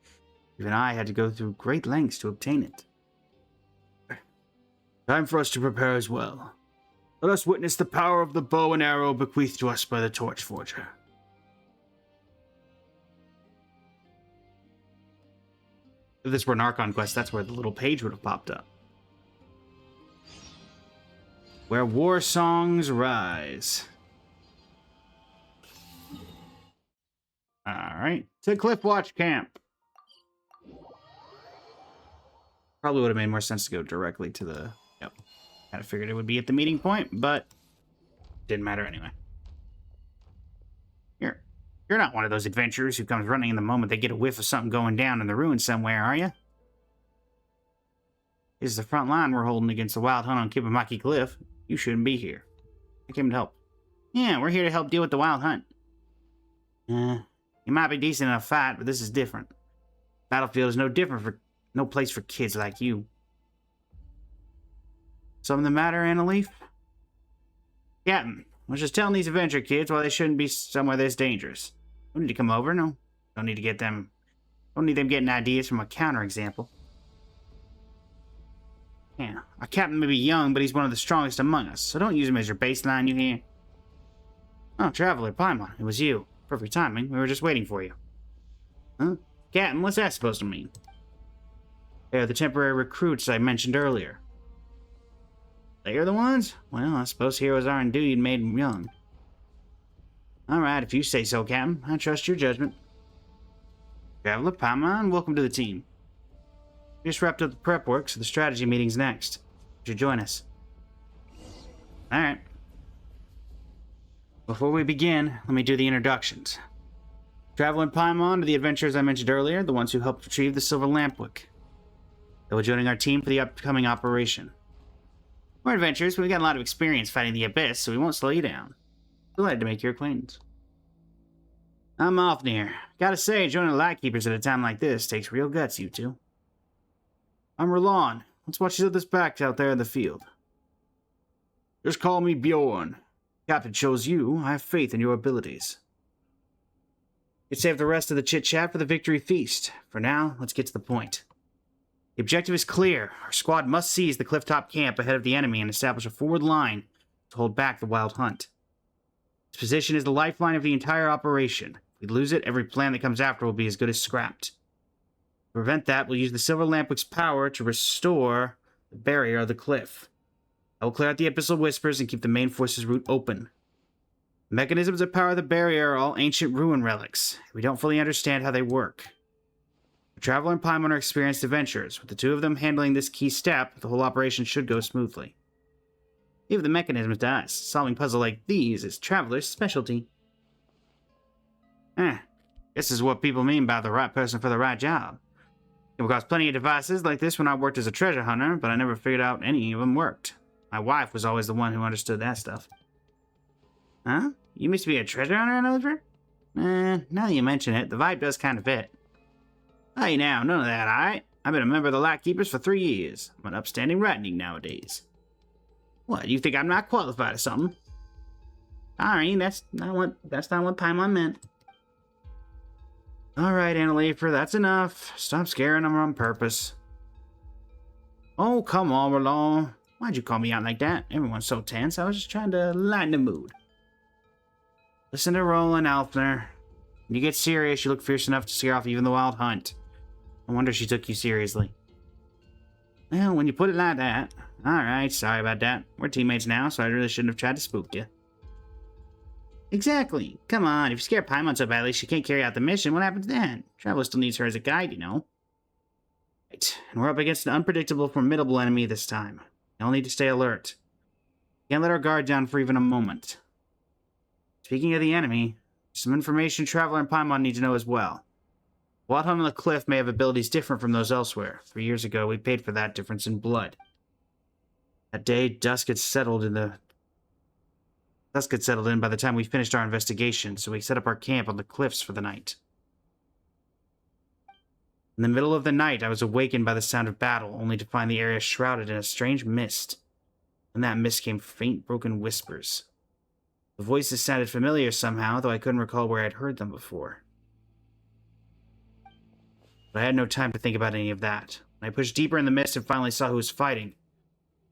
Even I had to go through great lengths to obtain it. Time for us to prepare as well. Let us witness the power of the bow and arrow bequeathed to us by the Torch Forger. If this were an Archon quest, that's where the little page would have popped up. Where war songs rise. Alright, to Cliffwatch Camp. Probably would have made more sense to go directly to the... Yep. Kind of figured it would be at the meeting point, but didn't matter anyway. You're not one of those adventurers who comes running in the moment they get a whiff of something going down in the ruins somewhere, are you? This is the front line we're holding against the wild hunt on Kibamaki Cliff. You shouldn't be here. I came to help. Yeah, we're here to help deal with the wild hunt. You might be decent in a fight, but this is different. Battlefield is no place for kids like you. Something the matter, Annaleaf? Captain, I was just telling these adventure kids why they shouldn't be somewhere this dangerous. Don't need to come over, no. Don't need them getting ideas from a counterexample. Yeah, our captain may be young, but he's one of the strongest among us, so don't use him as your baseline, you hear? Oh, Traveler, Paimon, it was you. Perfect timing, we were just waiting for you. Huh? Captain, what's that supposed to mean? They're the temporary recruits I mentioned earlier. They're the ones? Well, I suppose heroes aren't duty made young. Alright, if you say so, Captain. I trust your judgment. Traveler, Paimon, welcome to the team. We just wrapped up the prep work, so the strategy meeting's next. Would you join us? Alright. Before we begin, let me do the introductions. Traveler and Paimon are the adventurers I mentioned earlier, the ones who helped retrieve the Silver Lampwick. They will be joining our team for the upcoming operation. We're adventurers, but we've got a lot of experience fighting the Abyss, so we won't slow you down. Delighted to make your acquaintance. I'm Ofnir. Gotta say, joining the Lightkeepers at a time like this takes real guts, you two. I'm Roland. Let's watch these others back out there in the field. Just call me Bjorn. Captain chose you. I have faith in your abilities. You save the rest of the chit-chat for the victory feast. For now, let's get to the point. The objective is clear. Our squad must seize the clifftop camp ahead of the enemy and establish a forward line to hold back the wild hunt. This position is the lifeline of the entire operation. If we lose it, every plan that comes after will be as good as scrapped. To prevent that, we'll use the Silver Lampwick's power to restore the barrier of the cliff. I will clear out the Abyssal Whispers and keep the main force's route open. The mechanisms that power the barrier are all ancient ruin relics. We don't fully understand how they work. The Traveler and Paimon are experienced adventurers. With the two of them handling this key step, the whole operation should go smoothly. Leave the mechanisms to us. Solving puzzles like these is Traveler's specialty. This is what people mean by the right person for the right job. Came across plenty of devices like this when I worked as a treasure hunter, but I never figured out any of them worked. My wife was always the one who understood that stuff. Huh? You used to be a treasure hunter, Elizabeth? Now that you mention it, the vibe does kind of fit. Hey now, none of that, alright? I've been a member of the Lightkeepers for 3 years. I'm an upstanding ratnik nowadays. What, you think I'm not qualified or something? Sorry, that's not what Paimon meant. Alright, Annalefer, that's enough. Stop scaring them on purpose. Oh, come on, Roland. Why'd you call me out like that? Everyone's so tense. I was just trying to lighten the mood. Listen to Roland, Alfner. When you get serious, you look fierce enough to scare off even the wild hunt. I wonder she took you seriously. Well, when you put it like that. Alright, sorry about that. We're teammates now, so I really shouldn't have tried to spook you. Exactly. Come on, if you scare Paimon so badly she can't carry out the mission, what happens then? Traveler still needs her as a guide, you know. Right, and we're up against an unpredictable, formidable enemy this time. You'll need to stay alert. Can't let our guard down for even a moment. Speaking of the enemy, some information Traveler and Paimon need to know as well. Wild Hunt on the Cliff may have abilities different from those elsewhere. 3 years ago, we paid for that difference in blood. That day, dusk had settled in by the time we finished our investigation, so we set up our camp on the cliffs for the night. In the middle of the night, I was awakened by the sound of battle, only to find the area shrouded in a strange mist. From that mist came faint, broken whispers. The voices sounded familiar somehow, though I couldn't recall where I'd heard them before. But I had no time to think about any of that. When I pushed deeper in the mist and finally saw who was fighting,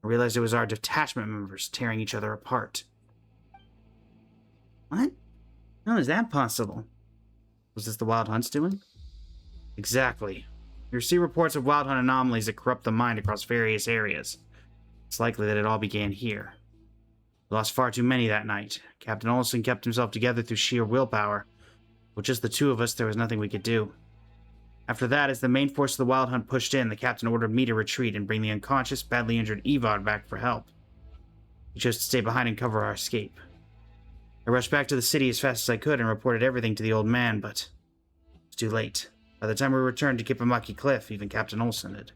I realized it was our detachment members tearing each other apart. What? How is that possible? Was this the Wild Hunt's doing? Exactly. We receive reports of Wild Hunt anomalies that corrupt the mind across various areas. It's likely that it all began here. We lost far too many that night. Captain Olsen kept himself together through sheer willpower. With just the two of us, there was nothing we could do. After that, as the main force of the Wild Hunt pushed in, the captain ordered me to retreat and bring the unconscious, badly injured Evod back for help. He chose to stay behind and cover our escape. I rushed back to the city as fast as I could and reported everything to the old man, but it was too late. By the time we returned to Kippamaki Cliff, even Captain Olsen had.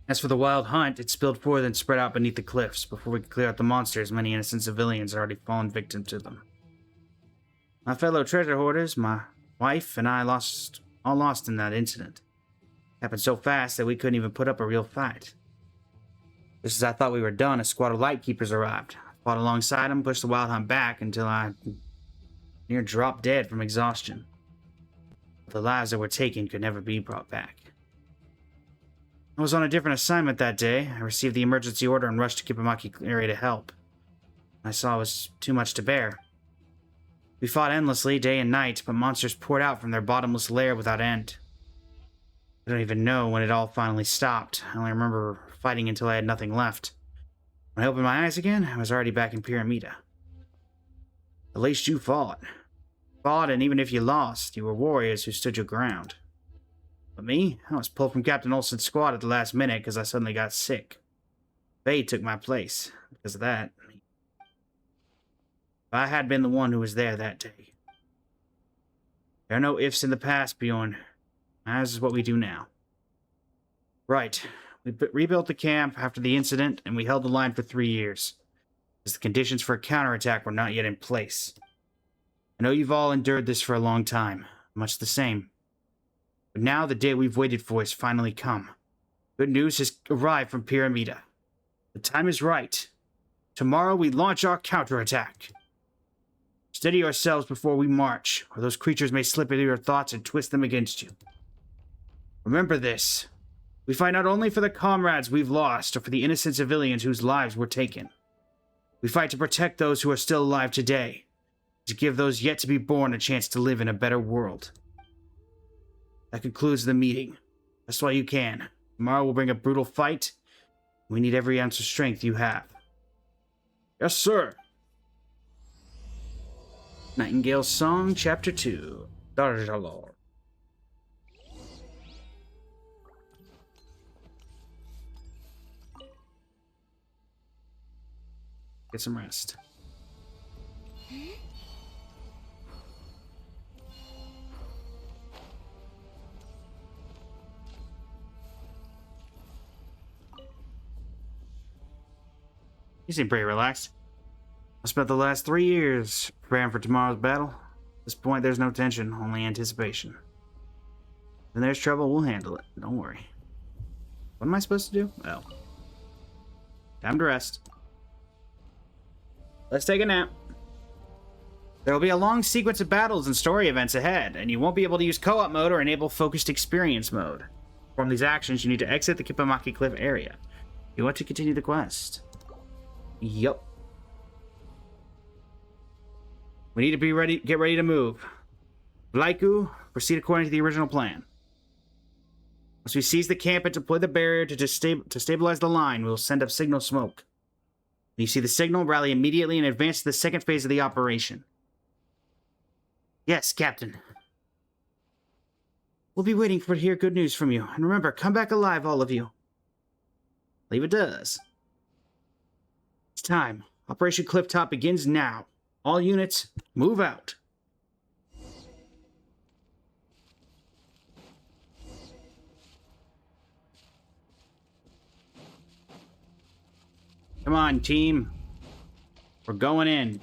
As for the Wild Hunt, it spilled forth and spread out beneath the cliffs. Before we could clear out the monsters, many innocent civilians had already fallen victim to them. My fellow treasure hoarders, my wife, and I all lost in that incident. It happened so fast that we couldn't even put up a real fight. Just as I thought we were done, a squad of Lightkeepers arrived. I fought alongside them, pushed the Wild Hunt back until I near dropped dead from exhaustion. But the lives that were taken could never be brought back. I was on a different assignment that day. I received the emergency order and rushed to Kippamaki area to help. I saw it was too much to bear. We fought endlessly, day and night, but monsters poured out from their bottomless lair without end. I don't even know when it all finally stopped. I only remember fighting until I had nothing left. When I opened my eyes again, I was already back in Pyramida. At least you fought. Fought, and even if you lost, you were warriors who stood your ground. But me? I was pulled from Captain Olsen's squad at the last minute because I suddenly got sick. Faye took my place. Because of that, if I had been the one who was there that day. There are no ifs in the past, Bjorn. As is what we do now. Right. We rebuilt the camp after the incident, and we held the line for 3 years. Because the conditions for a counterattack were not yet in place. I know you've all endured this for a long time. Much the same. But now the day we've waited for has finally come. Good news has arrived from Pyramida. The time is right. Tomorrow we launch our counterattack. Steady yourselves before we march, or those creatures may slip into your thoughts and twist them against you. Remember this. We fight not only for the comrades we've lost, or for the innocent civilians whose lives were taken. We fight to protect those who are still alive today, to give those yet to be born a chance to live in a better world. That concludes the meeting. That's why you can. Tomorrow will bring a brutal fight. We need every ounce of strength you have. Yes, sir. Nightingale Song, Chapter 2. Darjalor. Get some rest. You seem pretty relaxed. I spent the last 3 years preparing for tomorrow's battle. At this point, there's no tension, only anticipation. When there's trouble, we'll handle it. Don't worry. What am I supposed to do? Oh. Time to rest. Let's take a nap. There will be a long sequence of battles and story events ahead, and you won't be able to use co-op mode or enable focused experience mode. To perform these actions, you need to exit the Kippamaki Cliff area. You want to continue the quest. Yup. We need to be ready. Get ready to move. Vlaiku, proceed according to the original plan. Once we seize the camp and deploy the barrier to stabilize the line, we will send up signal smoke. When you see the signal, rally immediately and advance to the second phase of the operation. Yes, Captain. We'll be waiting to hear good news from you. And remember, come back alive, all of you. Leave it does. It's time. Operation Clifftop begins now. All units, move out. Come on, team. We're going in.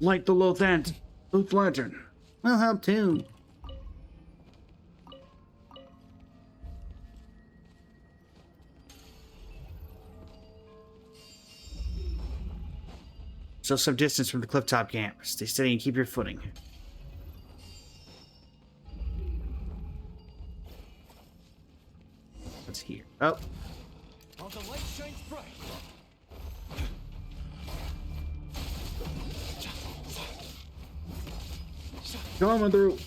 Light the Loth lantern. We'll help too. Still some distance from the clifftop camp. Stay steady and keep your footing. What's here? Oh. While the light shines bright. Coming through.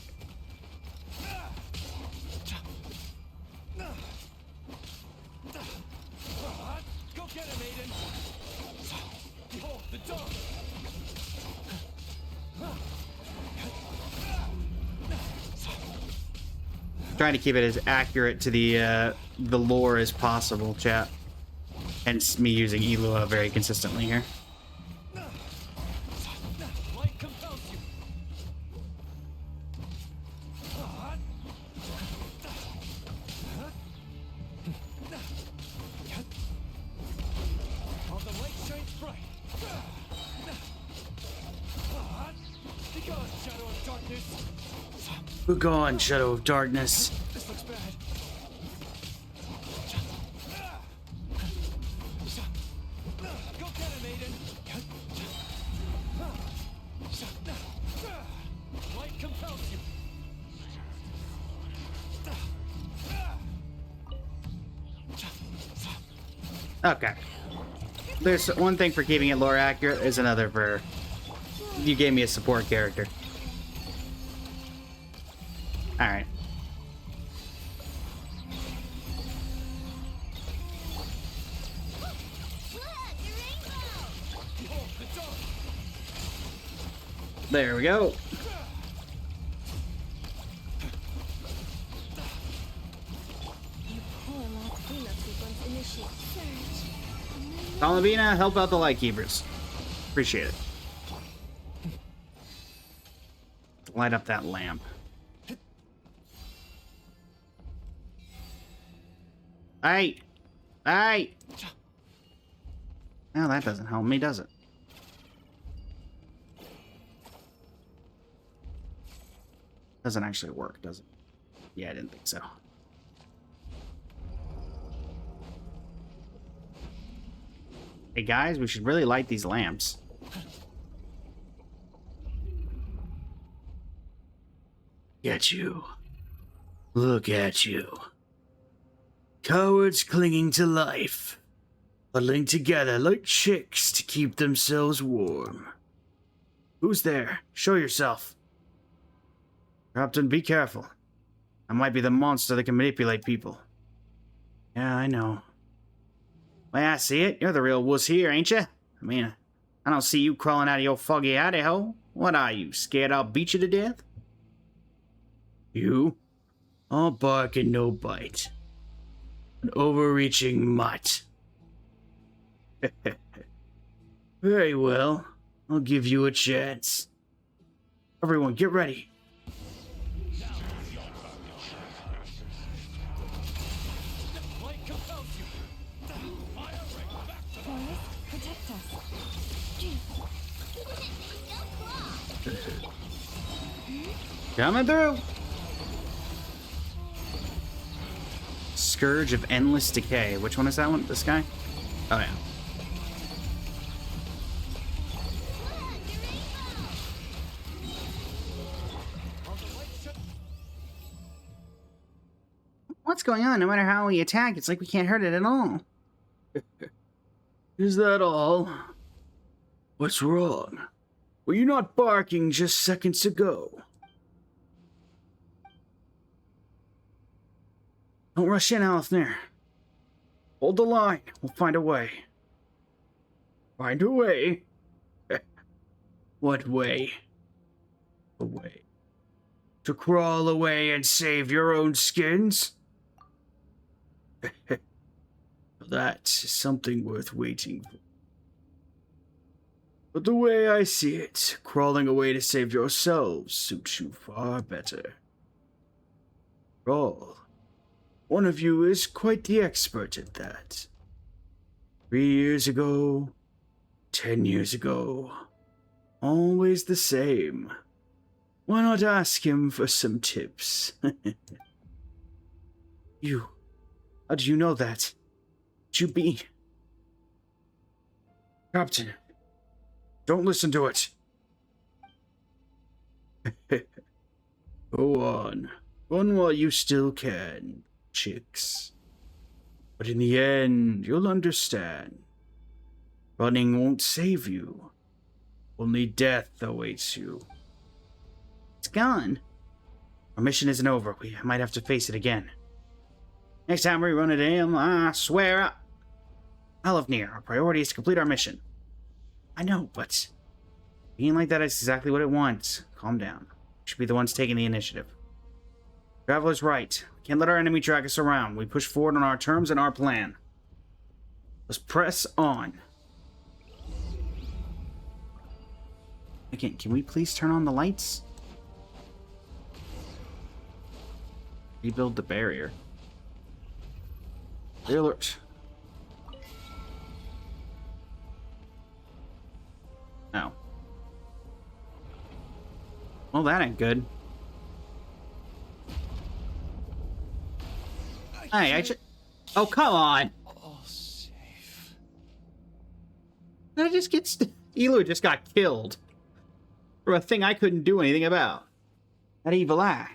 Go get him, Aiden. Behold the dog. Trying to keep it as accurate to the lore as possible, chat. Hence me using Elua very consistently here. Light compels you. While the light shines bright. Begone, shadow of darkness. Begone, shadow of darkness. This looks bad. Go get him, Aiden. Light compels you. Okay. There's one thing for keeping it lore accurate, there's another for... You gave me a support character. Alright. There we go. Columvina, help out the Lightkeepers. Appreciate it. Light up that lamp. Hey! Hey! Well, that doesn't help me, does it? Doesn't actually work, does it? Yeah, I didn't think so. Hey guys, we should really light these lamps. At you. Look at you. Cowards clinging to life. Huddling together like chicks to keep themselves warm. Who's there? Show yourself. Captain, be careful. I might be the monster that can manipulate people. Yeah, I know. Well, I see it. You're the real wuss here, ain't you? I mean, I don't see you crawling out of your foggy hidey hole. What are you, scared I'll beat you to death? You? All bark and no bite. An overreaching mutt. Very well. I'll give you a chance. Everyone, get ready. Protect us. Coming through. Scourge of Endless Decay. Which one is that one? This guy? Oh, yeah. What's going on? No matter how we attack, it's like we can't hurt it at all. Is that all? What's wrong? Were you not barking just seconds ago? Don't rush in, Alfner. Hold the line. We'll find a way. Find a way? What way? A way. To crawl away and save your own skins? That's something worth waiting for. But the way I see it, crawling away to save yourselves suits you far better. Crawl. One of you is quite the expert at that. 3 years ago, 10 years ago, always the same. Why not ask him for some tips? You, how do you know that? Could you be... Captain, don't listen to it. Go on. Run while you still can, chicks. But in the end, you'll understand. Running won't save you. Only death awaits you. It's gone. Our mission isn't over. We might have to face it again. Next time we run into him, I swear Alfner, our priority is to complete our mission. I know, but being like that is exactly what it wants. Calm down. We should be the ones taking the initiative. Traveler's right. We can't let our enemy drag us around. We push forward on our terms and our plan. Let's press on. Again, can we please turn on the lights? Rebuild the barrier. The alert. No. Well, that ain't good. Hey, I should... Oh, come on! All safe. Did I just get... Elu just got killed. For a thing I couldn't do anything about. That evil eye.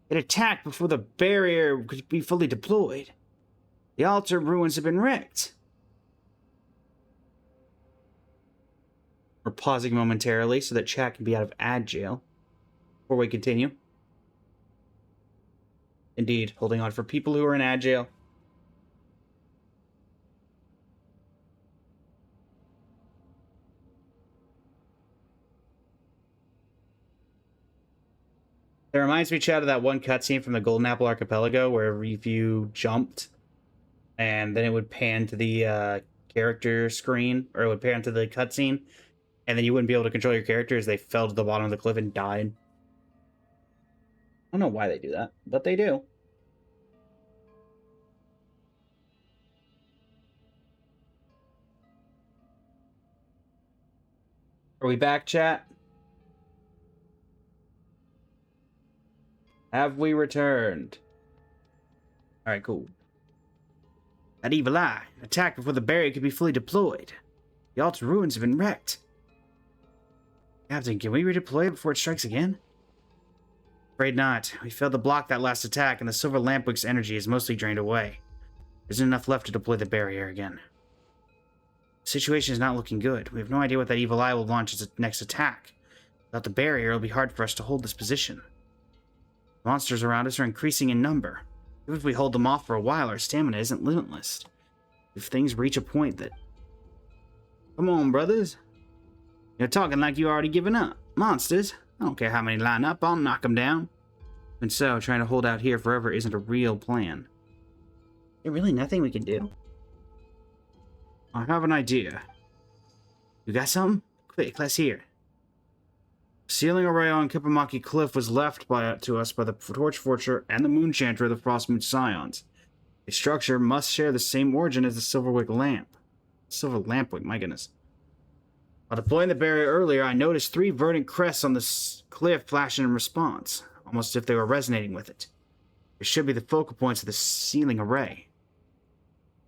It attacked before the barrier could be fully deployed. The altar ruins have been wrecked. We're pausing momentarily so that chat can be out of ad jail. Before we continue. Indeed, holding on for people who are in ad jail. It reminds me, Chad, of that one cutscene from the Golden Apple Archipelago where if you jumped and then it would pan to the character screen, or it would pan to the cutscene, and then you wouldn't be able to control your character as they fell to the bottom of the cliff and died. I don't know why they do that, but they do. Are we back, chat? Have we returned? Alright, cool. That evil eye attacked before the barrier could be fully deployed. The altar ruins have been wrecked. Captain, can we redeploy it before it strikes again? Afraid not. We failed to block that last attack, and the Silver Lampwick's energy is mostly drained away. There isn't enough left to deploy the barrier again. The situation is not looking good. We have no idea what that evil eye will launch as its next attack. Without the barrier, it'll be hard for us to hold this position. Monsters around us are increasing in number. Even if we hold them off for a while, our stamina isn't limitless. If things reach a point that... Come on, brothers. You're talking like you already given up. Monsters? I don't care how many line up, I'll knock them down. And so, trying to hold out here forever isn't a real plan. Is there really nothing we can do? I have an idea. You got something? Quick, let's hear. Sealing array on Kipamaki Cliff was left to us by the Torch Forger and the Moonchanter of the Frostmoon Scions. A structure must share the same origin as the Silverwick lamp. Silver Lampwick, my goodness. While deploying the barrier earlier, I noticed 3 verdant crests on the cliff flashing in response, almost as if they were resonating with it. They should be the focal points of the sealing array.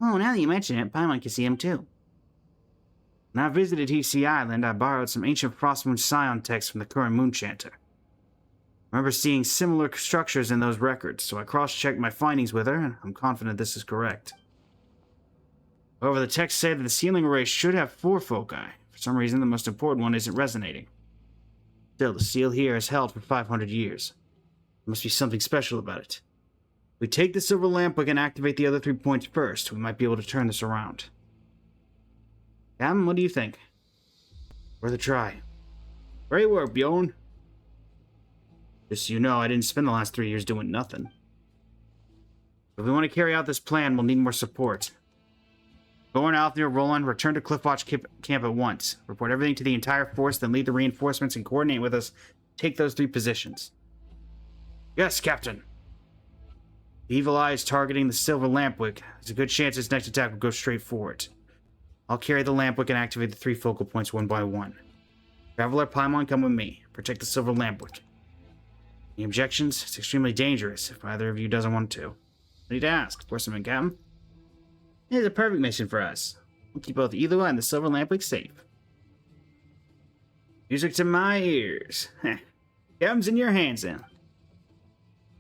Oh, now that you mention it, Paimon can see them too. When I visited TC Island, I borrowed some ancient Frostmoon Scion texts from the current Moonchanter. I remember seeing similar structures in those records, so I cross-checked my findings with her, and I'm confident this is correct. However, the texts say that the sealing array should have 4 foci. For some reason, the most important one isn't resonating. Still, the seal here has held for 500 years. There must be something special about it. If we take the Silver Lampwick and activate the other 3 points first, we might be able to turn this around. Captain, what do you think? Worth a try. Great work, Bjorn. Just so you know, I didn't spend the last 3 years doing nothing. If we want to carry out this plan, we'll need more support. Bjorn, Alfnir, Roland, return to Cliffwatch Camp at once. Report everything to the entire force, then lead the reinforcements and coordinate with us. Take those 3 positions. Yes, Captain. The evil eye is targeting the Silver Lampwick. There's a good chance its next attack will go straight for it. I'll carry the Lampwick and activate the 3 focal points one by one. Traveler, Paimon, come with me. Protect the Silver Lampwick. Any objections? It's extremely dangerous if either of you doesn't want to. No need to ask. Force him in, Captain. It is a perfect mission for us. We'll keep both Elua and the Silver Lampwick safe. Music to my ears. Captain's in your hands then.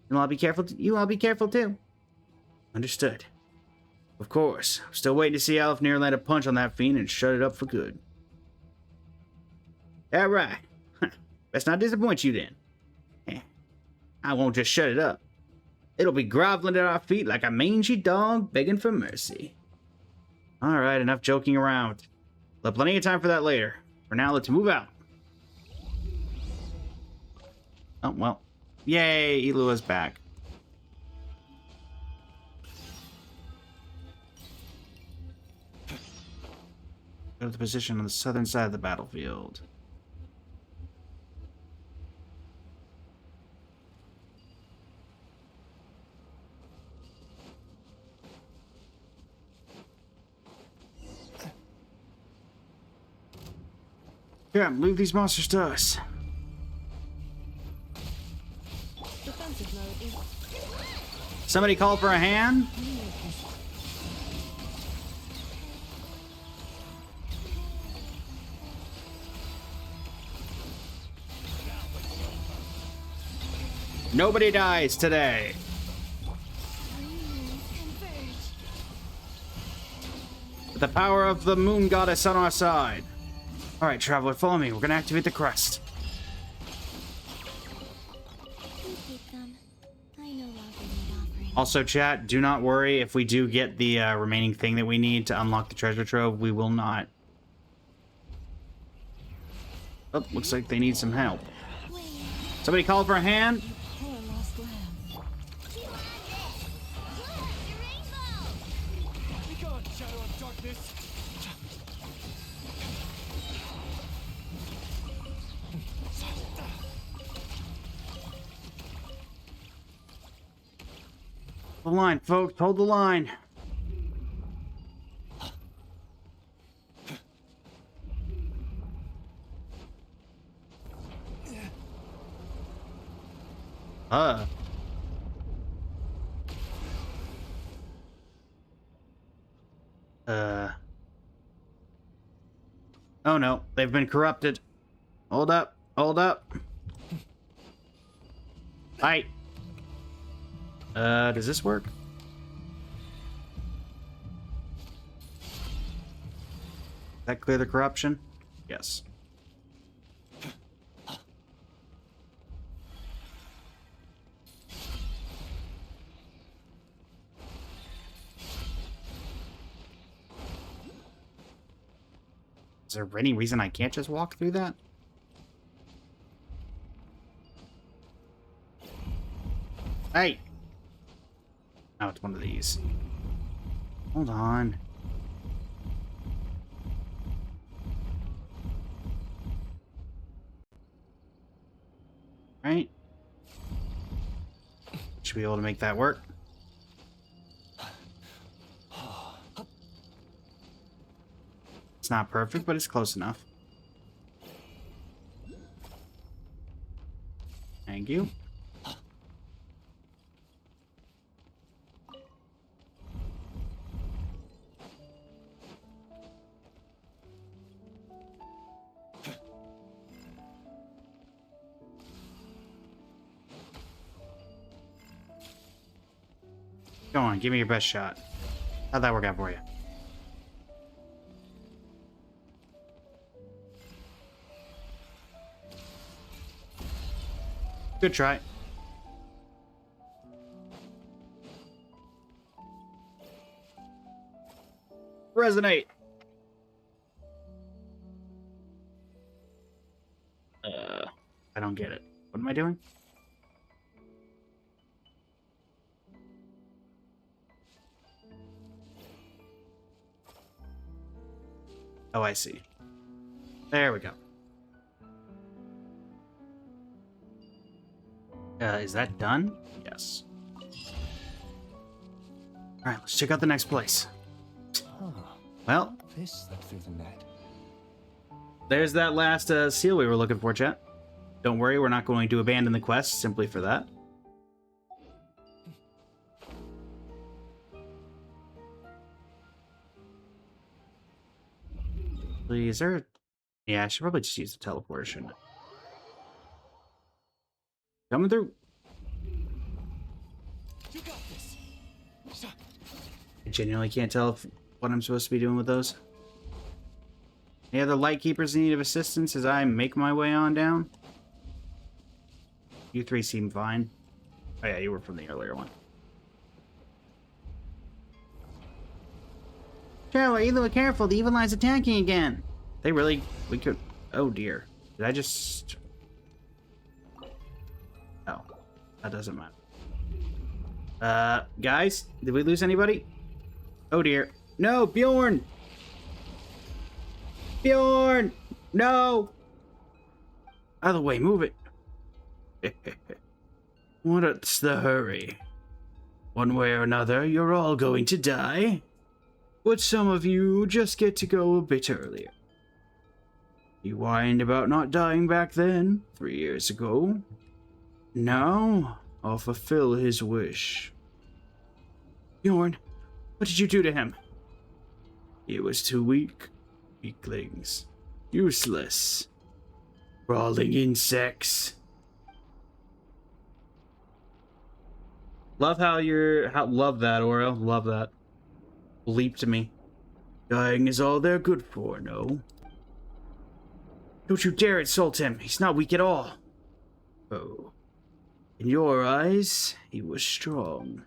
And I'll be careful. You all be careful too. Understood. Of course. I'm still waiting to see Alfnir land a punch on that fiend and shut it up for good. All right. Best not disappoint you then. I won't just shut it up. It'll be groveling at our feet like a mangy dog begging for mercy. All right, enough joking around. We'll have plenty of time for that later. For now, let's move out. Oh, well. Yay, Elua's back. Go to the position on the southern side of the battlefield. Yeah, leave these monsters to us. Defensive mode is... Somebody call for a hand? Nobody dies today. With the power of the moon goddess on our side. Alright, Traveler, follow me. We're gonna activate the crest. Also, chat, do not worry if we do get the remaining thing that we need to unlock the treasure trove. We will not. Oh, looks like they need some help. Somebody call for a hand? The line, folks. Hold the line. Oh no, they've been corrupted. Hold up, hold up. Hi. Does this work? Does that clear the corruption? Yes. Is there any reason I can't just walk through that? Hey! Oh, it's one of these. Hold on. Right? Should be able to make that work. It's not perfect, but it's close enough. Thank you. Go on, give me your best shot. How'd that work out for you? Good try. Resonate. I don't get it. What am I doing? Oh, I see. There we go. Is that done? Yes. Alright, let's check out the next place. Well, This slipped through the net. there's that last seal we were looking for, chat. Don't worry, we're not going to abandon the quest simply for that. Please, or... Yeah, I should probably just use the teleporter, shouldn't I? Coming through. You got this. I genuinely can't tell what I'm supposed to be doing with those. Any other light keepers in need of assistance as I make my way on down? You three seem fine. Oh yeah, you were from the earlier one. Joe, are you careful? The evil eye's attacking again. They really... We could... Oh dear. Did I just... Oh. That doesn't matter. Guys? Did we lose anybody? Oh dear. No, Bjorn! Bjorn! No! Out of the way, move it. What's the hurry? One way or another, you're all going to die. But some of you just get to go a bit earlier. You whined about not dying back then, 3 years ago. Now, I'll fulfill his wish. Bjorn, what did you do to him? He was too weak. Weaklings. Useless. Crawling insects. Love how love that, Oro. Love that. Bleep to me. Dying is all they're good for, no? Don't you dare insult him. He's not weak at all. Oh. In your eyes, he was strong.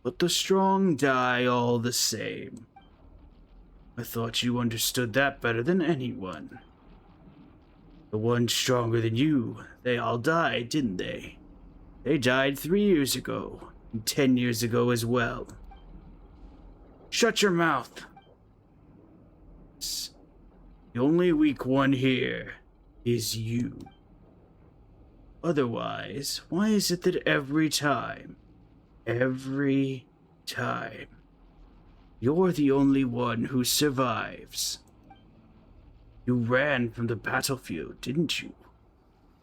But the strong die all the same. I thought you understood that better than anyone. The ones stronger than you, they all died, didn't they? They died 3 years ago, and 10 years ago as well. Shut your mouth. The only weak one here is you. Otherwise, why is it that every time Every time. You're the only one who survives. You ran from the battlefield, didn't you?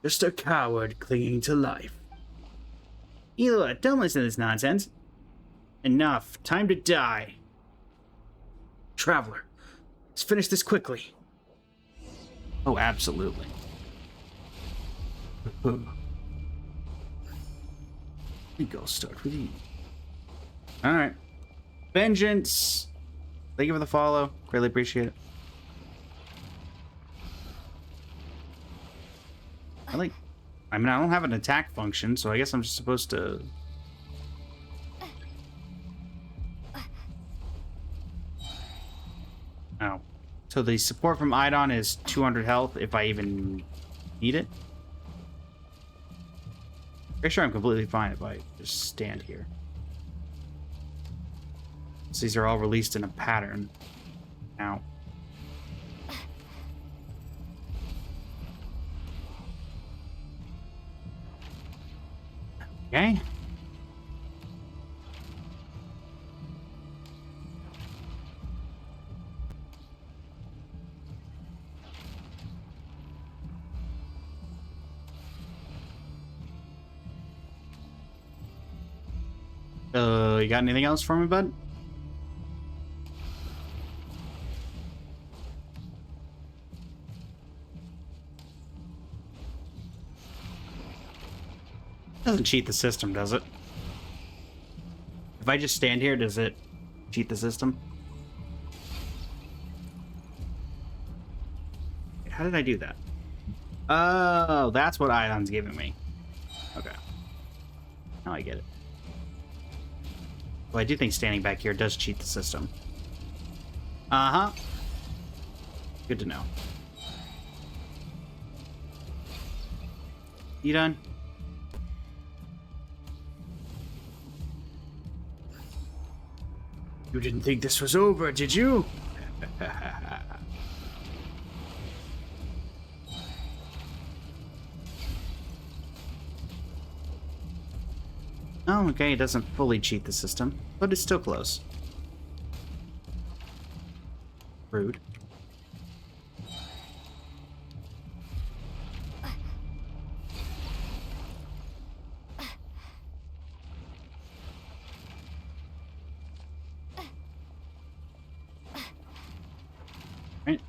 Just a coward clinging to life. Eloa, don't listen to this nonsense. Enough. Time to die. Traveler, let's finish this quickly. Oh, absolutely. I think I'll start with you. Alright. Vengeance. Thank you for the follow. Greatly appreciate it. I mean, I don't have an attack function, so I guess I'm just supposed to... Oh. So the support from Idon is 200 health if I even need it? Pretty sure I'm completely fine if I just stand here. So these are all released in a pattern. Now. Okay. You got anything else for me, bud? Doesn't cheat the system, does it? If I just stand here, does it cheat the system? How did I do that? Oh, that's what Idon's giving me. Okay. Now I get it. Well, I do think standing back here does cheat the system. Uh-huh. Good to know. You done? You didn't think this was over, did you? Oh, okay, it doesn't fully cheat the system, but it's still close. Rude. Right.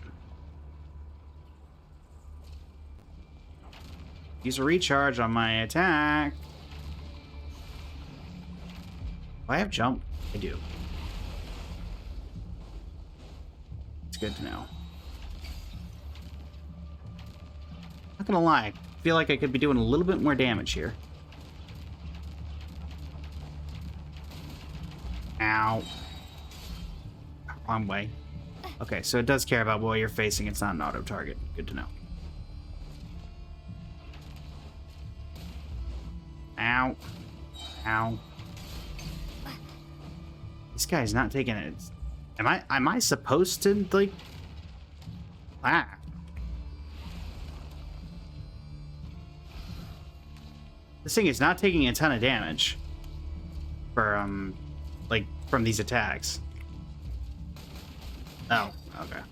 Use a recharge on my attack. Do I have jump? I do. It's good to know. Not gonna lie, I feel like I could be doing a little bit more damage here. Ow. Wrong way. Okay, so it does care about what you're facing. It's not an auto target. Good to know. Ow. Ow. This guy's not taking it. Am I supposed to, like... Ah. This thing is not taking a ton of damage. For, like, from these attacks. Oh, okay. I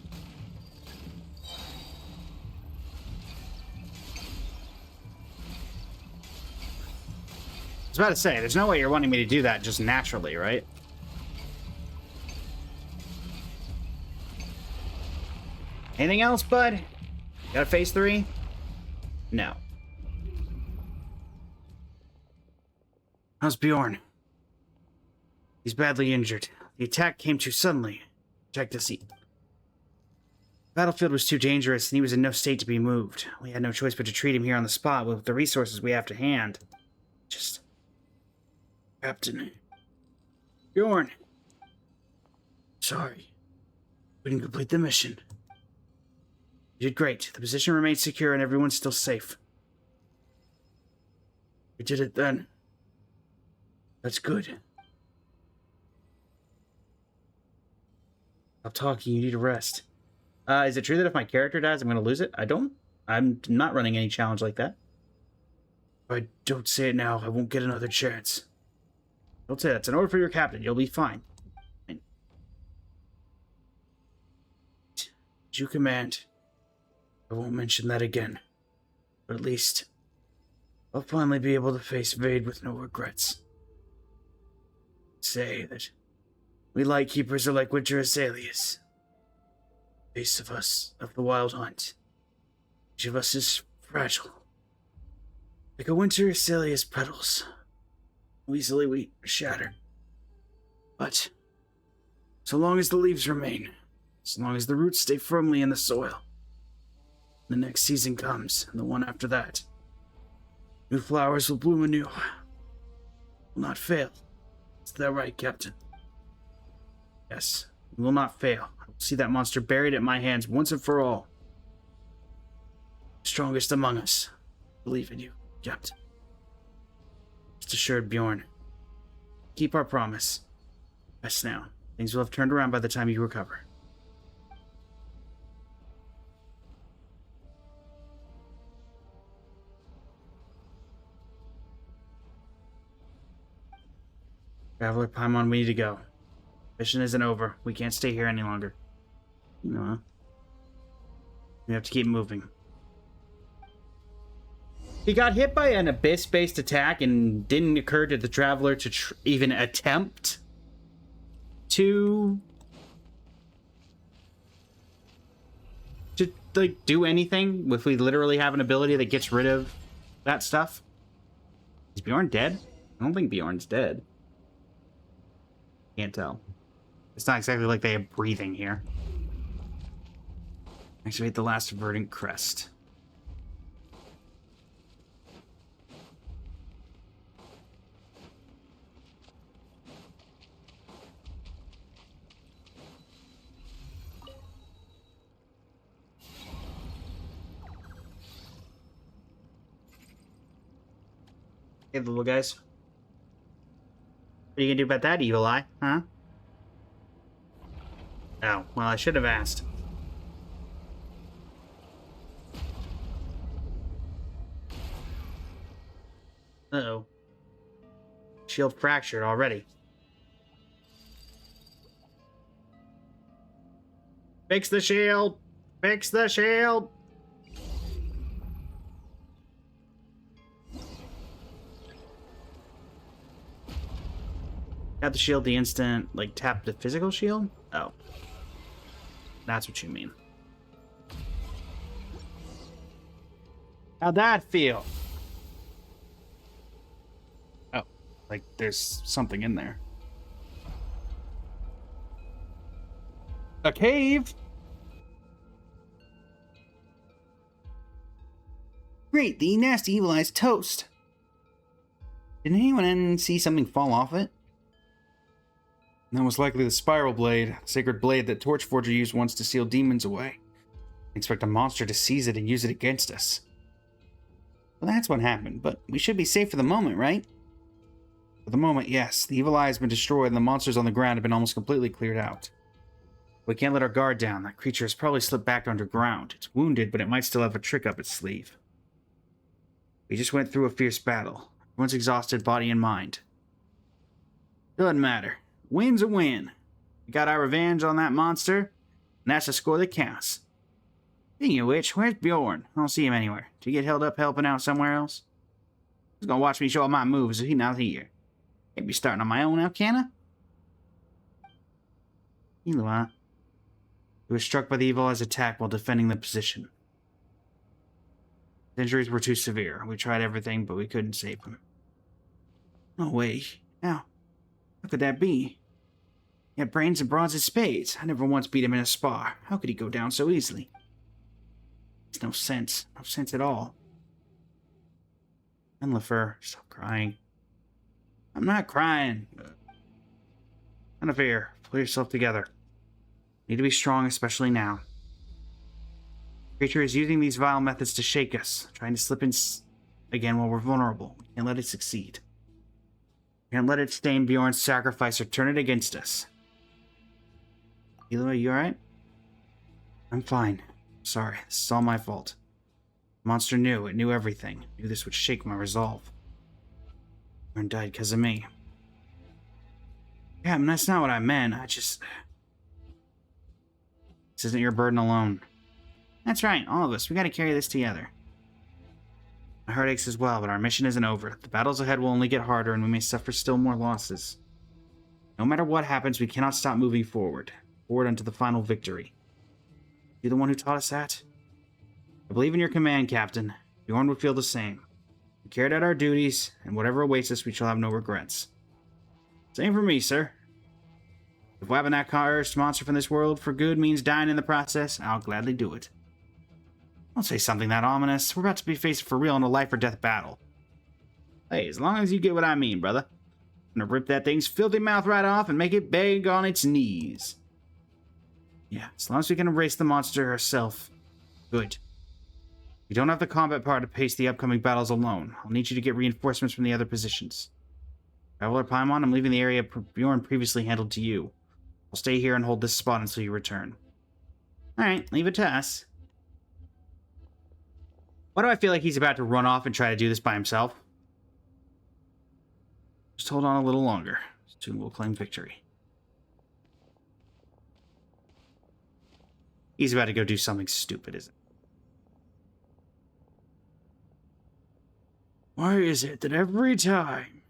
was about to say, there's no way you're wanting me to do that just naturally, right? Anything else, bud? Got a phase 3? No. How's Bjorn? He's badly injured. The attack came too suddenly. Check to see. The battlefield was too dangerous and he was in no state to be moved. We had no choice but to treat him here on the spot with the resources we have to hand. Just... Captain. Bjorn. Sorry. We didn't complete the mission. You did great. The position remains secure and everyone's still safe. We did it then. That's good. Stop talking, you need a rest. Is it true that if my character dies, I'm going to lose it? I'm not running any challenge like that. If I don't say it now, I won't get another chance. Don't say that's an order for your captain. You'll be fine. Did you command? I won't mention that again. But at least I'll finally be able to face Vade with no regrets. Say that we Lightkeepers are like winter azaleas. Face of us of the wild hunt. Each of us is fragile. Like a winter azalea's petals. Easily we shatter. But so long as the leaves remain, as long as the roots stay firmly in the soil, the next season comes, and the one after that, new flowers will bloom anew. Will not fail. Is that right, Captain? Yes, we will not fail. I will see that monster buried at my hands once and for all. The strongest among us. Believe in you, Captain. Rest assured, Bjorn. Keep our promise. Rest now. Things will have turned around by the time you recover. Traveler Paimon, we need to go. Mission isn't over. We can't stay here any longer. You know, huh? We have to keep moving. He got hit by an abyss-based attack and didn't occur to the Traveler to even attempt to like do anything if we literally have an ability that gets rid of that stuff. Is Bjorn dead? I don't think Bjorn's dead. Can't tell. It's not exactly like they have breathing here. Activate the last verdant crest. Hey, little guys. What are you gonna do about that, evil eye, huh? Oh, well, I should have asked. Uh-oh. Shield fractured already. Fix the shield! Fix the shield! Tap the shield the instant, like, tap the physical shield? Oh. That's what you mean. How'd that feel? Oh, like there's something in there. A cave? Great, the nasty evil eye's toast. Didn't anyone see something fall off it? That was likely the Spiral Blade, sacred blade that Torchforger used once to seal demons away. I expect a monster to seize it and use it against us. Well, that's what happened, but we should be safe for the moment, right? For the moment, yes. The evil eye has been destroyed and the monsters on the ground have been almost completely cleared out. We can't let our guard down. That creature has probably slipped back underground. It's wounded, but it might still have a trick up its sleeve. We just went through a fierce battle. Everyone's exhausted, body and mind. Doesn't matter. Win's a win. We got our revenge on that monster, and that's the score that counts. Speaking of which, where's Bjorn? I don't see him anywhere. Did he get held up helping out somewhere else? He's gonna watch me show all my moves if he's not here. Can't be starting on my own now, can I? Eloi. He was struck by the evil eye's attack while defending the position. His injuries were too severe. We tried everything, but we couldn't save him. No way. How could that be? He had brains and bronze spades. I never once beat him in a spar. How could he go down so easily? Makes no sense. No sense at all. Enlifer, stop crying. I'm not crying. None of fear. Pull yourself together. You need to be strong, especially now. The creature is using these vile methods to shake us, trying to slip in again while we're vulnerable. We can't let it succeed. We can't let it stain Bjorn's sacrifice or turn it against us. Eloi, you alright? I'm fine. Sorry, this is all my fault. The monster knew. It knew everything. It knew this would shake my resolve. Bjorn died because of me. Captain, that's not what I meant. This isn't your burden alone. That's right, all of us. We gotta carry this together. My heart aches as well, but our mission isn't over. The battles ahead will only get harder, and we may suffer still more losses. No matter what happens, we cannot stop moving forward. Forward unto the final victory. You the one who taught us that? I believe in your command, Captain. Bjorn would feel the same. We carried out our duties, and whatever awaits us, we shall have no regrets. Same for me, sir. If weapon that cursed monster from this world for good means dying in the process, I'll gladly do it. Don't say something that ominous. We're about to be faced for real in a life or death battle. Hey, as long as you get what I mean, brother. I'm gonna rip that thing's filthy mouth right off and make it beg on its knees. Yeah, as long as we can erase the monster herself. Good. We don't have the combat power to pace the upcoming battles alone. I'll need you to get reinforcements from the other positions. Traveler Paimon, I'm leaving the area Bjorn previously handled to you. I'll stay here and hold this spot until you return. Alright, leave it to us. Why do I feel like he's about to run off and try to do this by himself? Just hold on a little longer. Soon we'll claim victory. He's about to go do something stupid, isn't he? Why is it that every time,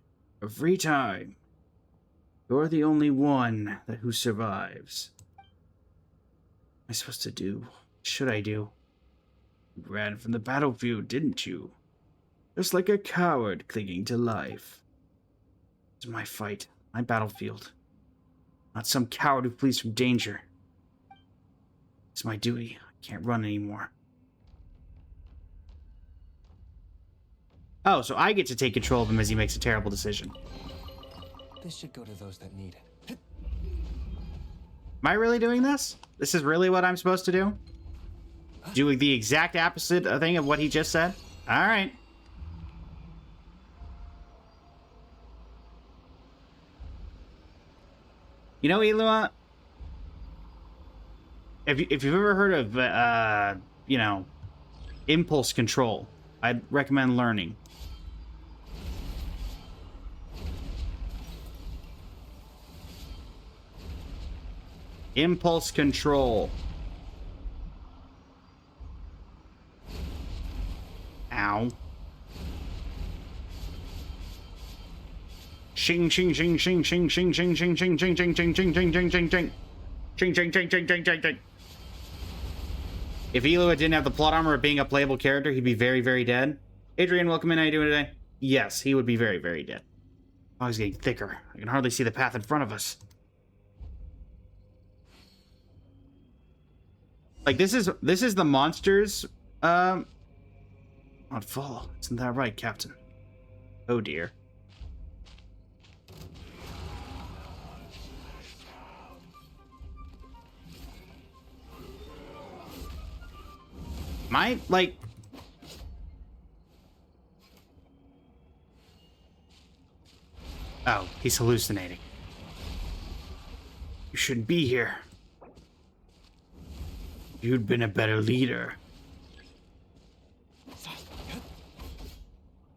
you're the only one who survives? What am I supposed to do? What should I do? You ran from the battlefield, didn't you? Just like a coward clinging to life. It's my fight, my battlefield. Not some coward who flees from danger. It's my duty. I can't run anymore. Oh, so I get to take control of him as he makes a terrible decision. This should go to those that need it. Am I really doing this? This is really what I'm supposed to do? Doing the exact opposite thing of what he just said? Alright. You know, Ilua, if you've ever heard of, you know, impulse control, I'd recommend learning. Impulse control. Ow. Shing shing shing shing shing shing shing shing shing shing shing shing shing shing shing shing shing. Ching ching ching ching ching ching ching. If Ilua didn't have the plot armor of being a playable character, he'd be very, very dead. Adrian, welcome in. How you doing today? Yes, he would be very, very dead. Oh, he's getting thicker. I can hardly see the path in front of us. Like, this is the monsters, not fall. Isn't that right, Captain? Oh, dear. Am I, like... Oh, he's hallucinating. You shouldn't be here. You'd been a better leader.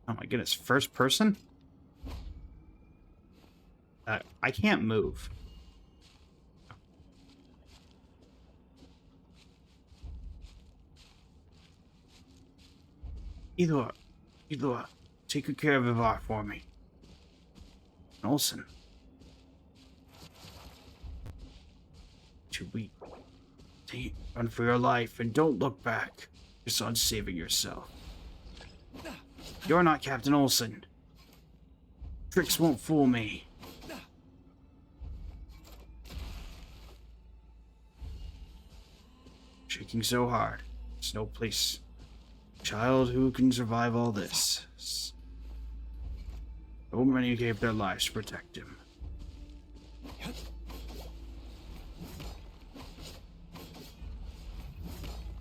Oh my goodness, first person? I can't move. Ilua, take good care of Ivar for me. Olsen. Too weak. Run for your life and don't look back. Just on saving yourself. You're not Captain Olsen. Tricks won't fool me. Shaking so hard. There's no place. Child who can survive all this. So many gave their lives to protect him.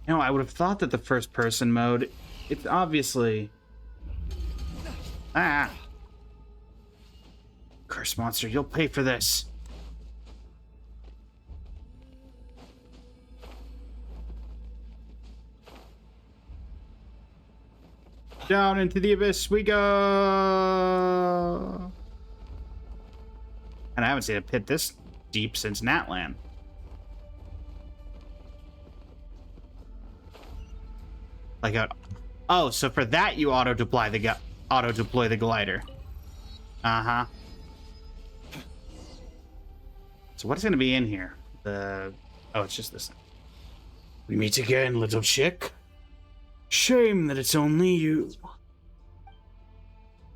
You know, I would have thought that the first-person mode, it's obviously... Ah! Curse monster, you'll pay for this. Down into the abyss we go! And I haven't seen a pit this deep since Natlan. Like a... Oh, so for that you auto-deploy the glider. Uh-huh. So what's gonna be in here? Oh, it's just this. We meet again, little chick. Shame that it's only you.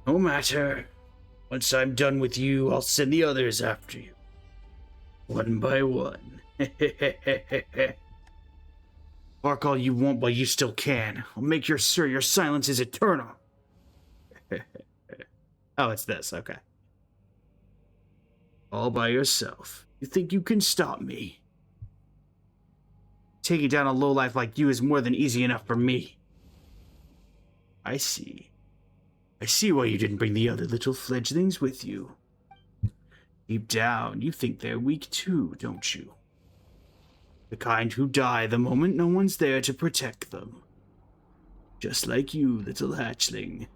No matter. Once I'm done with you, I'll send the others after you. One by one. Bark all you want, but you still can. I'll make sure your silence is eternal. Oh, it's this, okay. All by yourself. You think you can stop me? Taking down a lowlife like you is more than easy enough for me. I see. I see why you didn't bring the other little fledglings with you. Deep down, you think they're weak too, don't you? The kind who die the moment no one's there to protect them. Just like you, little hatchling.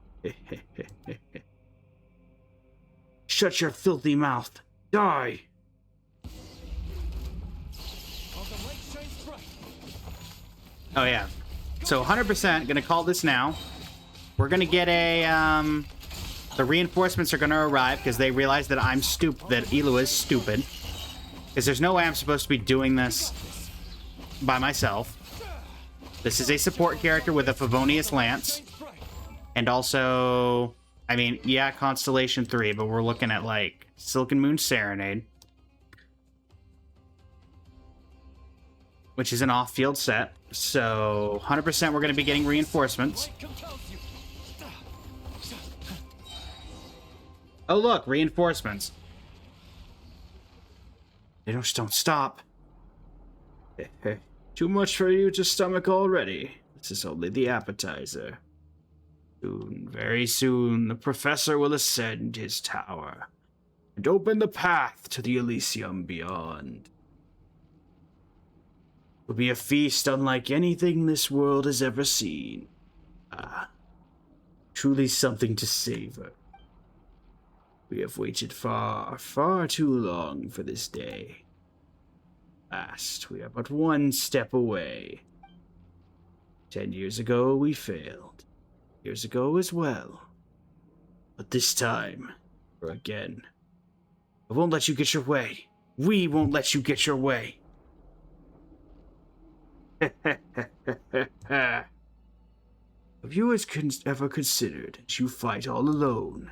Shut your filthy mouth. Die! Oh yeah. So 100% gonna call this now. We're gonna get a, the reinforcements are gonna arrive because they realize that I'm stupid, that Eloa is stupid. Because there's no way I'm supposed to be doing this by myself. This is a support character with a Favonius Lance. And also, I mean, yeah, Constellation 3, but we're looking at, like, Silken Moon Serenade. Which is an off-field set. So, 100% we're going to be getting reinforcements. Oh, look, reinforcements. They just don't stop. Too much for you to stomach already. This is only the appetizer. Soon, very soon, the professor will ascend his tower and open the path to the Elysium beyond. It will be a feast unlike anything this world has ever seen. Ah, truly something to savor. We have waited far, far too long for this day. Last, we are but one step away. 10 years ago, we failed. Years ago as well. But this time, or again, I won't let you get your way. We won't let you get your way. Have you ever considered, as you fight all alone,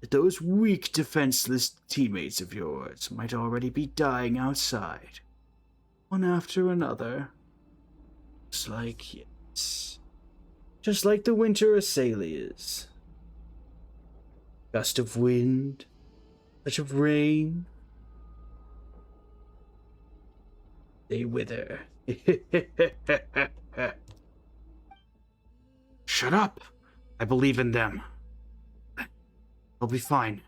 that those weak, defenseless teammates of yours might already be dying outside, one after another? Just like, yes, just like the winter azaleas. Gust of wind, touch of rain, they wither. Shut up! I believe in them. They'll be fine.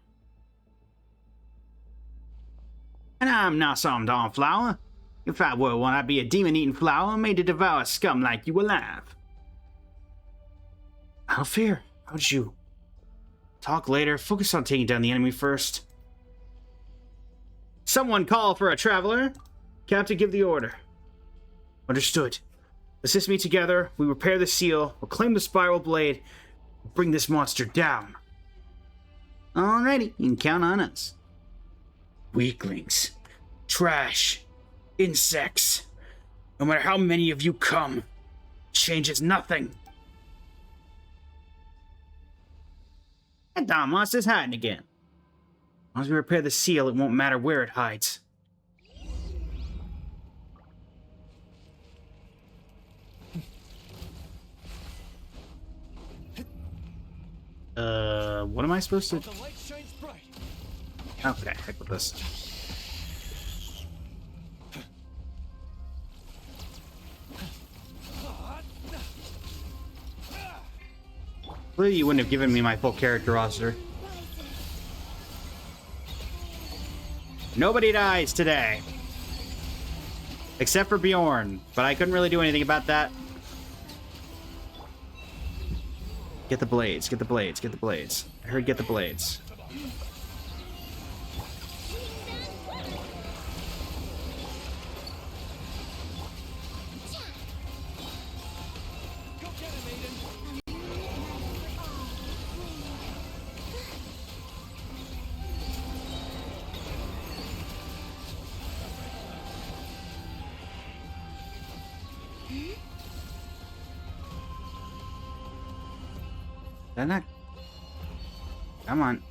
And I'm not some darn flower. If I were one, I'd be a demon-eating flower made to devour scum like you alive. Alfir, how'd you? Talk later. Focus on taking down the enemy first. Someone call for a traveler. Captain, give the order. Understood. Assist me together. We repair the seal. We'll claim the spiral blade. We'll bring this monster down. Alrighty, you can count on us. Weaklings. Trash. Insects. No matter how many of you come, changes nothing. That darn monster's hiding again. As long as we repair the seal, it won't matter where it hides. What am I supposed to... Okay, heck with this. Clearly you wouldn't have given me my full character roster. Nobody dies today. Except for Bjorn, but I couldn't really do anything about that. Get the blades, get the blades, get the blades. I heard get the blades. That not... Come on.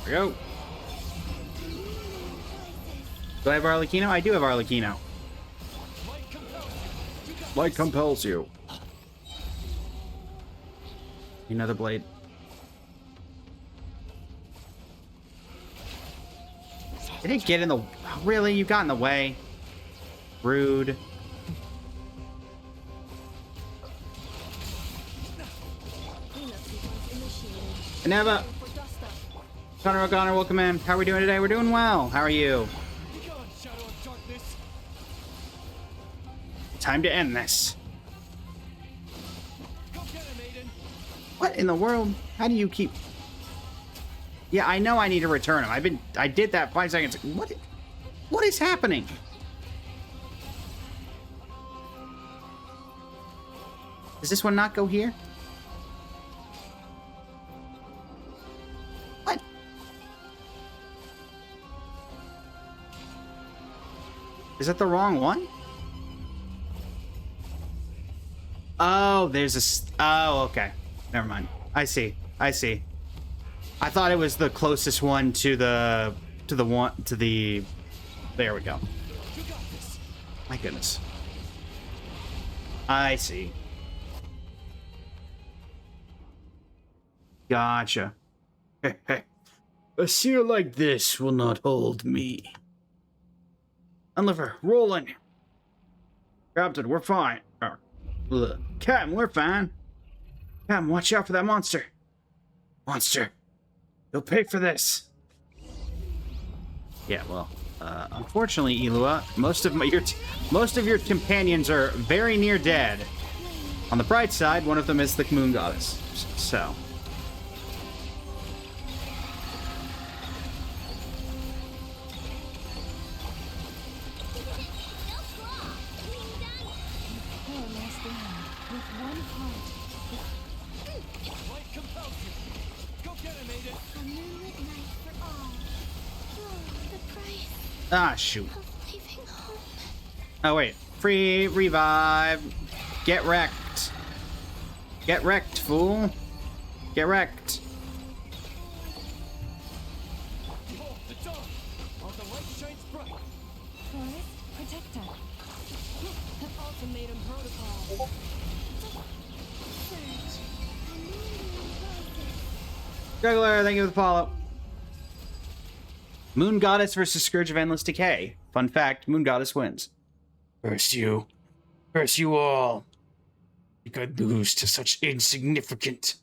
There we go. Do I have Arlecchino? I do have Arlecchino. Light compels you. Another blade. Did it get in the... Really? You got in the way? Rude. Never. Connor O'Connor, welcome in. How are we doing today? We're doing well. How are you? Time to end this. What in the world? How do you keep... Yeah, I know I need to return him. I did that 5 seconds. What is happening? Does this one not go here? What? Is that the wrong one? Oh, there's a... Oh, okay. Never mind. I see. I see. I thought it was the closest one to the... There we go. My goodness. I see. Gotcha. A seer like this will not hold me. Unliver, rolling. Captain, we're fine. Captain, we're fine. Captain, watch out for that monster. Monster. You'll pay for this. Yeah, well, unfortunately, Elua, most of your companions are very near dead. On the bright side, one of them is the moon goddess. So. Ah, shoot. Oh, wait. Free revive. Get wrecked. Get wrecked, fool. Get wrecked. Juggler, thank you for the follow. Moon Goddess versus Scourge of Endless Decay. Fun fact, Moon Goddess wins. Curse you. Curse you all. You could lose to such insignificant.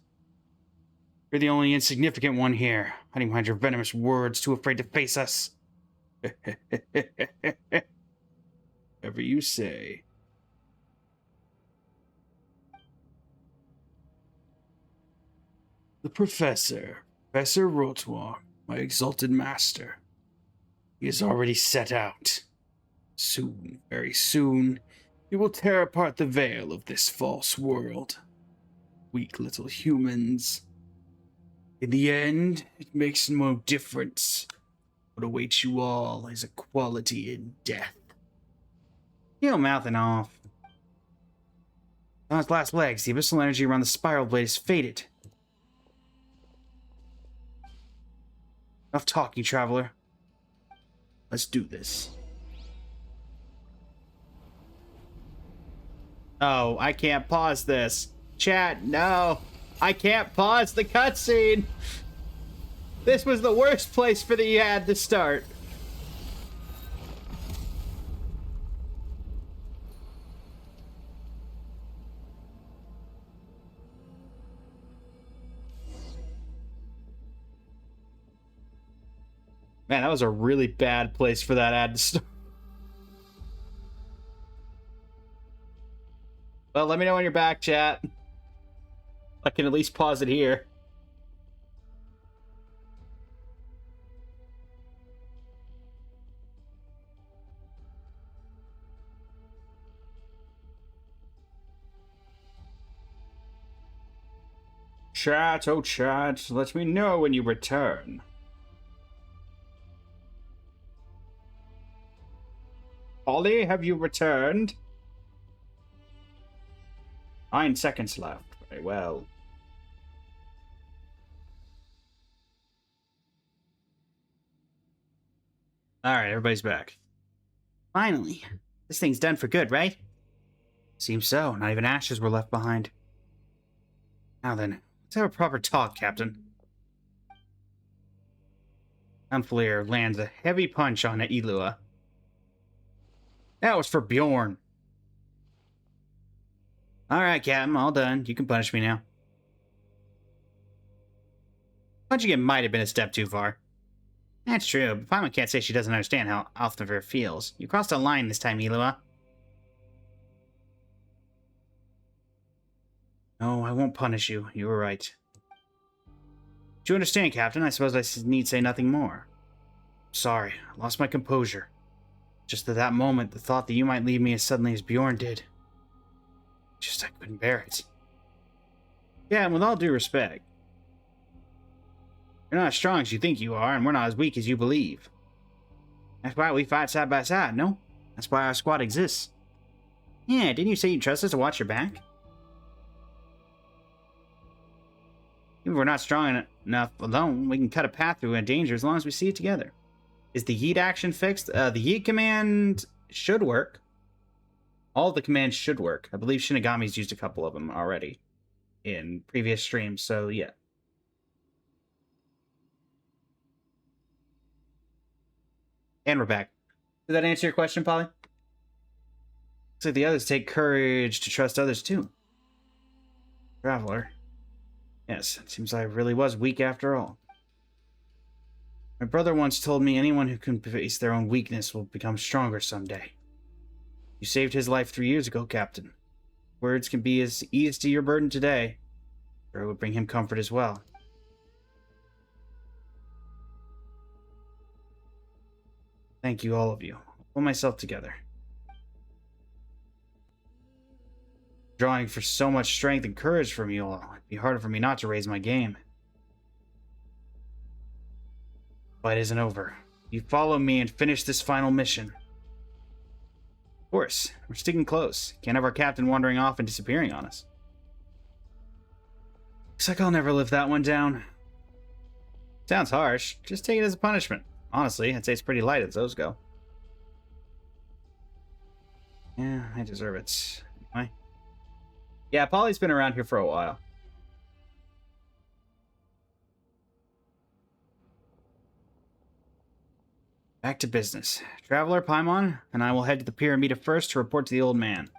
You're the only insignificant one here, hiding behind your venomous words, too afraid to face us. Whatever you say. The Professor, Professor Rotoir, my exalted master. He has already set out. Soon, very soon, he will tear apart the veil of this false world. Weak little humans. In the end, it makes no difference. What awaits you all is equality in death. You know, mouthing off. On its last legs, the abyssal energy around the spiral blade is faded. Enough talking, traveler. Let's do this. Oh, I can't pause this. Chat, no. I can't pause the cutscene. This was the worst place for the ad to start. Man, that was a really bad place for that ad to start. Well, let me know when you're back, chat. I can at least pause it here. Chat, oh chat, let me know when you return. Ollie, have you returned? 9 seconds left. Very well. Alright, everybody's back. Finally. This thing's done for good, right? Seems so. Not even ashes were left behind. Now then, let's have a proper talk, Captain. Unfleer lands a heavy punch on Eilua. That was for Bjorn. Alright, Captain, all done. You can punish me now. Punching it might have been a step too far. That's true, but Paimon can't say she doesn't understand how Alfnir feels. You crossed a line this time, Eilua. No, I won't punish you. You were right. Do you understand, Captain? I suppose I need say nothing more. Sorry, I lost my composure. Just at that moment, the thought that you might leave me as suddenly as Bjorn did. Just I couldn't bear it. Yeah, and with all due respect, you're not as strong as you think you are, and we're not as weak as you believe. That's why we fight side by side, no? That's why our squad exists. Yeah, didn't you say you trust us to watch your back? Even if we're not strong enough alone, we can cut a path through a danger as long as we see it together. Is the yeet action fixed? The yeet command should work. All of the commands should work. I believe Shinigami's used a couple of them already in previous streams, so yeah. And we're back. Did that answer your question, Polly? Looks like the others take courage to trust others too. Traveler. Yes, it seems I really was weak after all. My brother once told me anyone who can face their own weakness will become stronger someday. You saved his life 3 years ago, Captain. Words can be as easy to your burden today, or it would bring him comfort as well. Thank you, all of you. I'll pull myself together. Drawing for so much strength and courage from you all, it'd be harder for me not to raise my game. Fight isn't over. You follow me and finish this final mission. Of course, we're sticking close. Can't have our captain wandering off and disappearing on us. Looks like I'll never live that one down. Sounds harsh. Just take it as a punishment. Honestly, I'd say it's pretty light as those go. Yeah, I deserve it. Anyway. Yeah, Polly's been around here for a while. Back to business. Traveler, Paimon, and I will head to the Pyramida first to report to the old man.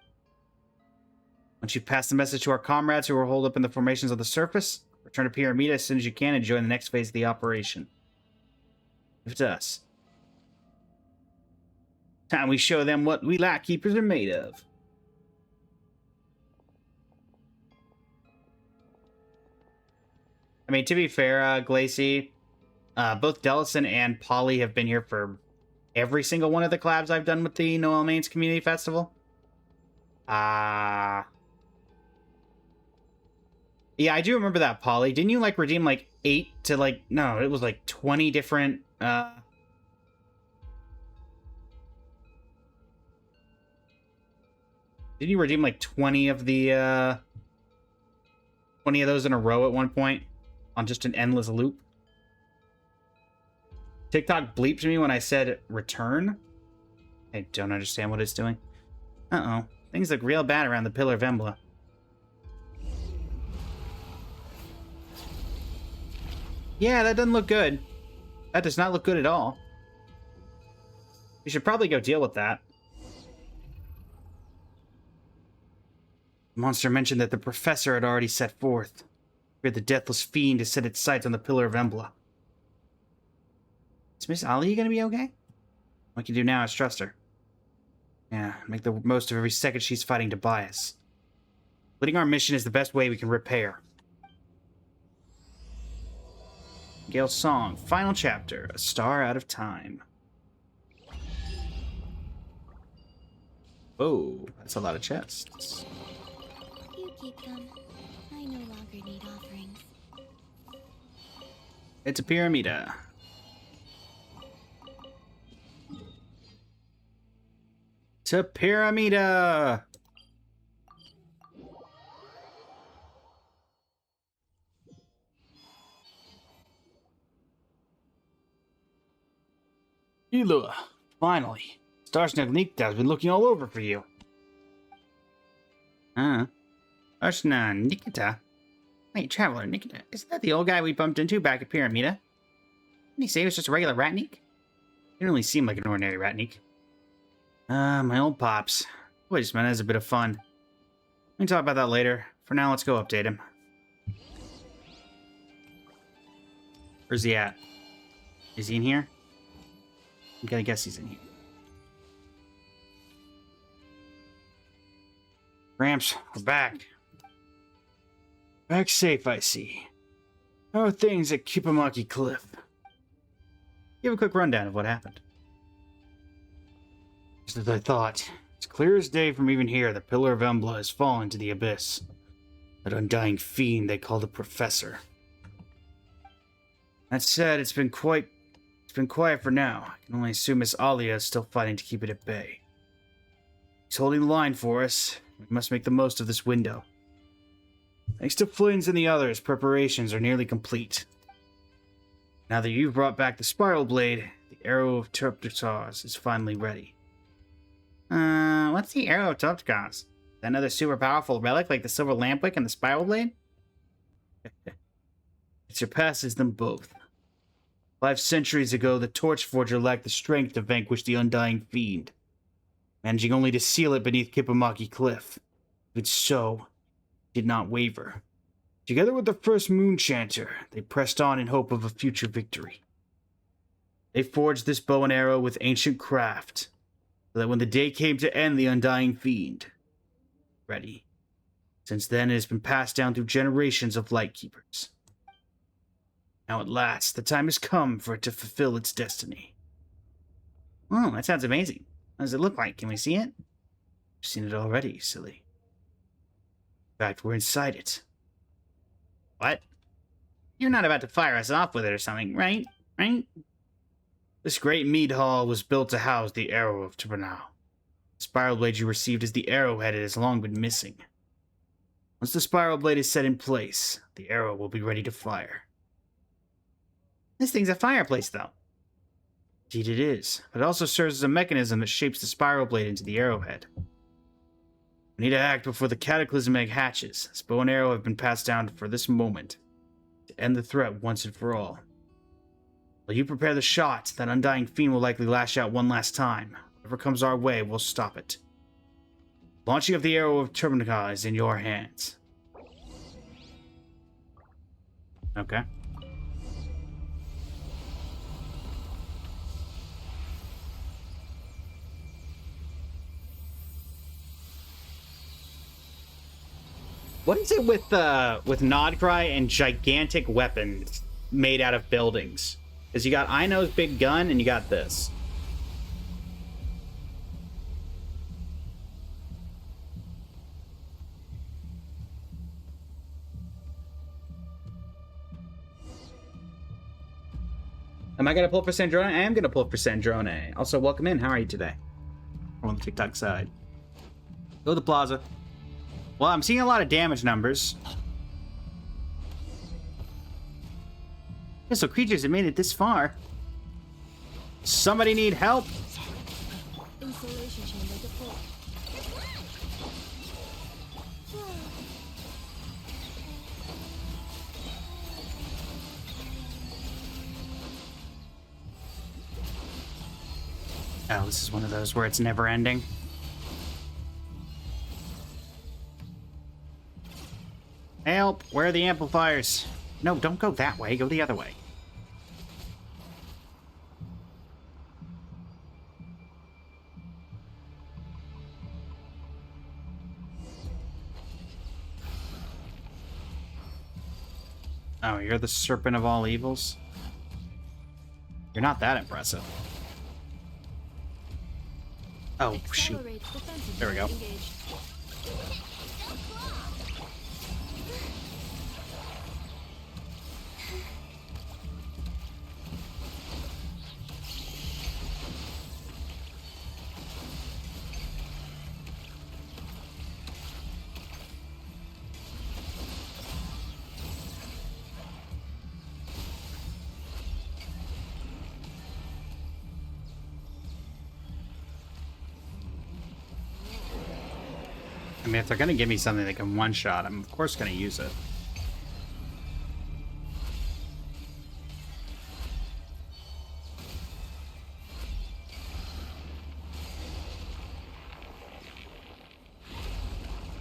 Once you've passed the message to our comrades who are holed up in the formations on the surface, return to Pyramida as soon as you can and join the next phase of the operation. Leave it to us. Time we show them what we Light Keepers are made of. I mean, to be fair, Glacy, both Delison and Polly have been here for every single one of the collabs I've done with the Noel Mains Community Festival. Yeah, I do remember that, Polly. Didn't you, like, redeem, like, 8 to, like... No, it was, like, 20 different, Didn't you redeem, like, 20 of the, 20 of those in a row at one point? On just an endless loop? TikTok bleeped me when I said return? I don't understand what it's doing. Uh-oh. Things look real bad around the Pillar of Embla. Yeah, that doesn't look good. That does not look good at all. We should probably go deal with that. The monster mentioned that the professor had already set forth. Feared the deathless fiend to set its sights on the Pillar of Embla. Is Miss Ali gonna be okay? What we can do now is trust her. Yeah, make the most of every second she's fighting Tobias. Leading our mission is the best way we can repair. Gale's song, final chapter, A Star Out of Time. Oh, that's a lot of chests. You keep them. I no longer need offerings. It's a Pyramida. To Pyramida! Elua, finally. Starsnak Nikita has been looking all over for you. Starsnak Nikita? Wait, Traveler Nikita, isn't that the old guy we bumped into back at Pyramida? Didn't he say he was just a regular ratnik? Didn't really seem like an ordinary ratnik. My old pops. Boy, just meant as a bit of fun. We can talk about that later. For now, let's go update him. Where's he at? Is he in here? I'm gonna guess he's in here. Gramps, we're back. Back safe, I see. How are things at Kipamaki Cliff? Give a quick rundown of what happened. Just as I thought. It's clear as day from even here, the Pillar of Embla has fallen to the abyss. That undying fiend they call the Professor. That said, it's been quiet for now. I can only assume Miss Alia is still fighting to keep it at bay. He's holding the line for us. We must make the most of this window. Thanks to Flynn's and the others, preparations are nearly complete. Now that you've brought back the Spiral Blade, the Arrow of Terptars is finally ready. What's the Arrow of Terptars? Another super powerful relic like the Silver Lampwick and the Spiral Blade? It surpasses them both. 5 centuries ago, the Torchforger lacked the strength to vanquish the Undying Fiend, managing only to seal it beneath Kipamaki Cliff. But so, did not waver. Together with the first Moonchanter, they pressed on in hope of a future victory. They forged this bow and arrow with ancient craft, so that when the day came to end the Undying Fiend, ready. Since then, it has been passed down through generations of Lightkeepers. Now at last, the time has come for it to fulfill its destiny. Oh, that sounds amazing. What does it look like? Can we see it? I've seen it already, silly. In fact, we're inside it. What? You're not about to fire us off with it or something, right? Right? This great mead hall was built to house the Arrow of Turnau. The Spiral Blade you received as the arrowhead has long been missing. Once the Spiral Blade is set in place, the arrow will be ready to fire. This thing's a fireplace, though. Indeed it is, but it also serves as a mechanism that shapes the Spiral Blade into the arrowhead. We need to act before the Cataclysm Egg hatches. This bow and arrow have been passed down for this moment, to end the threat once and for all. While you prepare the shot, that Undying Fiend will likely lash out one last time. Whatever comes our way, we'll stop it. Launching of the Arrow of Terptars is in your hands. Okay. What is it with Nodcry and gigantic weapons made out of buildings? Because you got Aino's big gun and you got this. Am I going to pull for Sandrone? I am going to pull for Sandrone. Also, welcome in. How are you today? We're on the TikTok side. Go to the plaza. Well, I'm seeing a lot of damage numbers. Yeah, so creatures have made it this far. Somebody need help? Insulation chamber deployed. Oh, this is one of those where it's never ending. Help! Where are the amplifiers? No, don't go that way. Go the other way. Oh, you're the serpent of all evils? You're not that impressive. Oh, shoot. There we go. I mean, if they're gonna give me something that can one-shot, I'm of course gonna use it.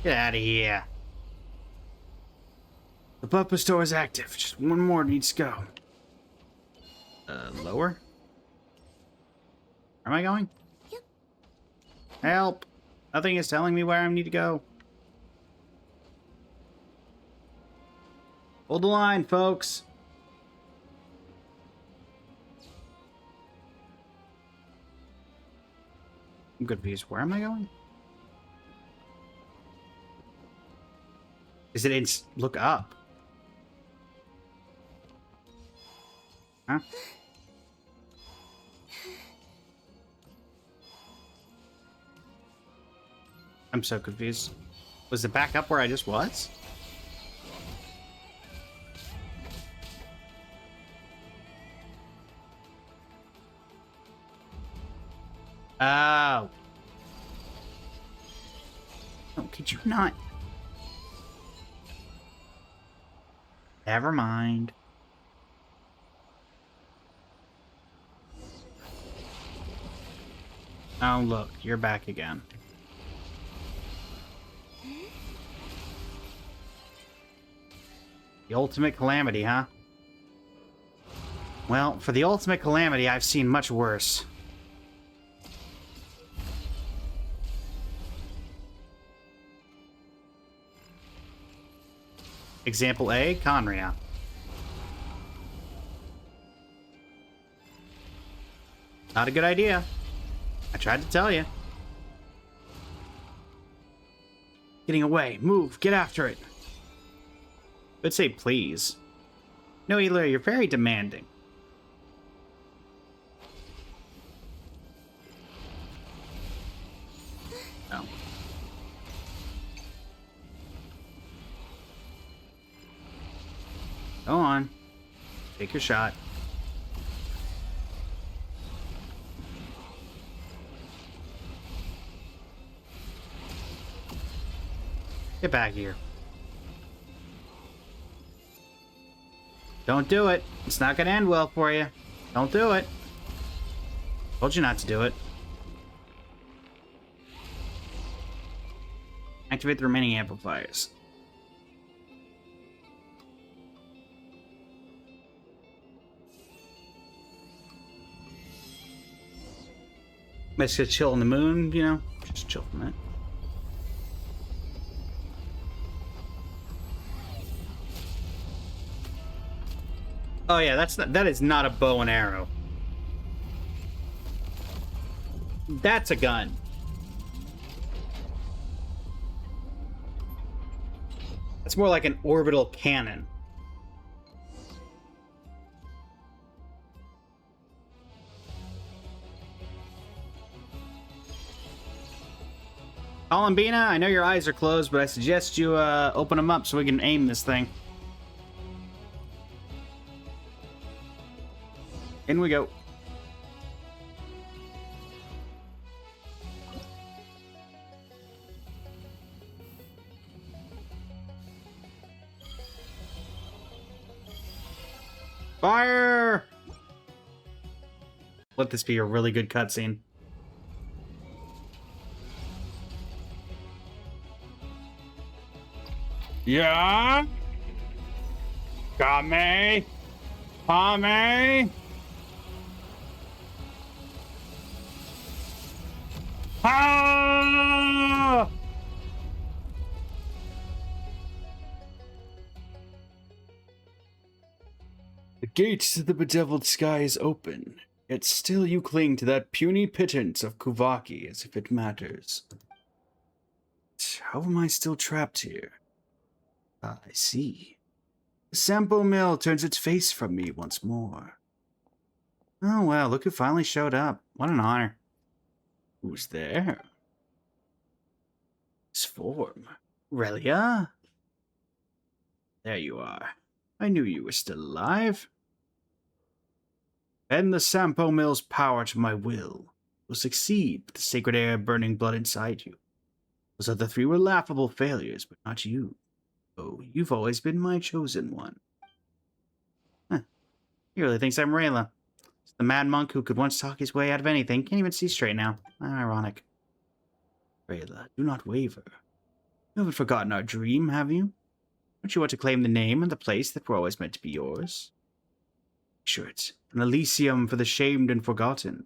Get out of here. The buffer store is active. Just one more needs to go. Lower? Where am I going? Yep. Help! Nothing is telling me where I need to go. Hold the line, folks. I'm confused. Where am I going? Is it in... Look up. Huh? I'm so confused. Was it back up where I just was? Oh. Oh, could you not? Never mind. Oh, look, you're back again. The ultimate calamity, huh? Well, for the ultimate calamity, I've seen much worse. Example A, Conria. Not a good idea. I tried to tell you. Getting away. Move. Get after it. I'd say please. No, Eler, you're very demanding. Oh. Go on. Take your shot. Get back here. Don't do it. It's not gonna end well for you. Don't do it. Told you not to do it. Activate the remaining amplifiers. Let's just chill on the moon, you know? Just chill from it. Oh yeah, that is not a bow and arrow. That's a gun. That's more like an orbital cannon. Columbina, I know your eyes are closed, but I suggest you open them up so we can aim this thing. In we go. Fire! Let this be a really good cutscene. Yeah? Kame? Kame? Ah! The gates to the bedeviled sky is open, yet still you cling to that puny pittance of Kuvaki as if it matters. How am I still trapped here? Ah, I see. The Sampo Mill turns its face from me once more. Oh well, look who finally showed up. What an honor. Who's there? His form. Relia? There you are. I knew you were still alive. Bend the Sampo Mill's power to my will. You'll succeed with the sacred air burning blood inside you. Those other three were laughable failures, but not you. Oh, you've always been my chosen one. Huh. He really thinks I'm Rayla. The mad monk who could once talk his way out of anything can't even see straight now. Ironic. Rayla, do not waver. You haven't forgotten our dream, have you? Don't you want to claim the name and the place that were always meant to be yours? Picture it, an Elysium for the shamed and forgotten.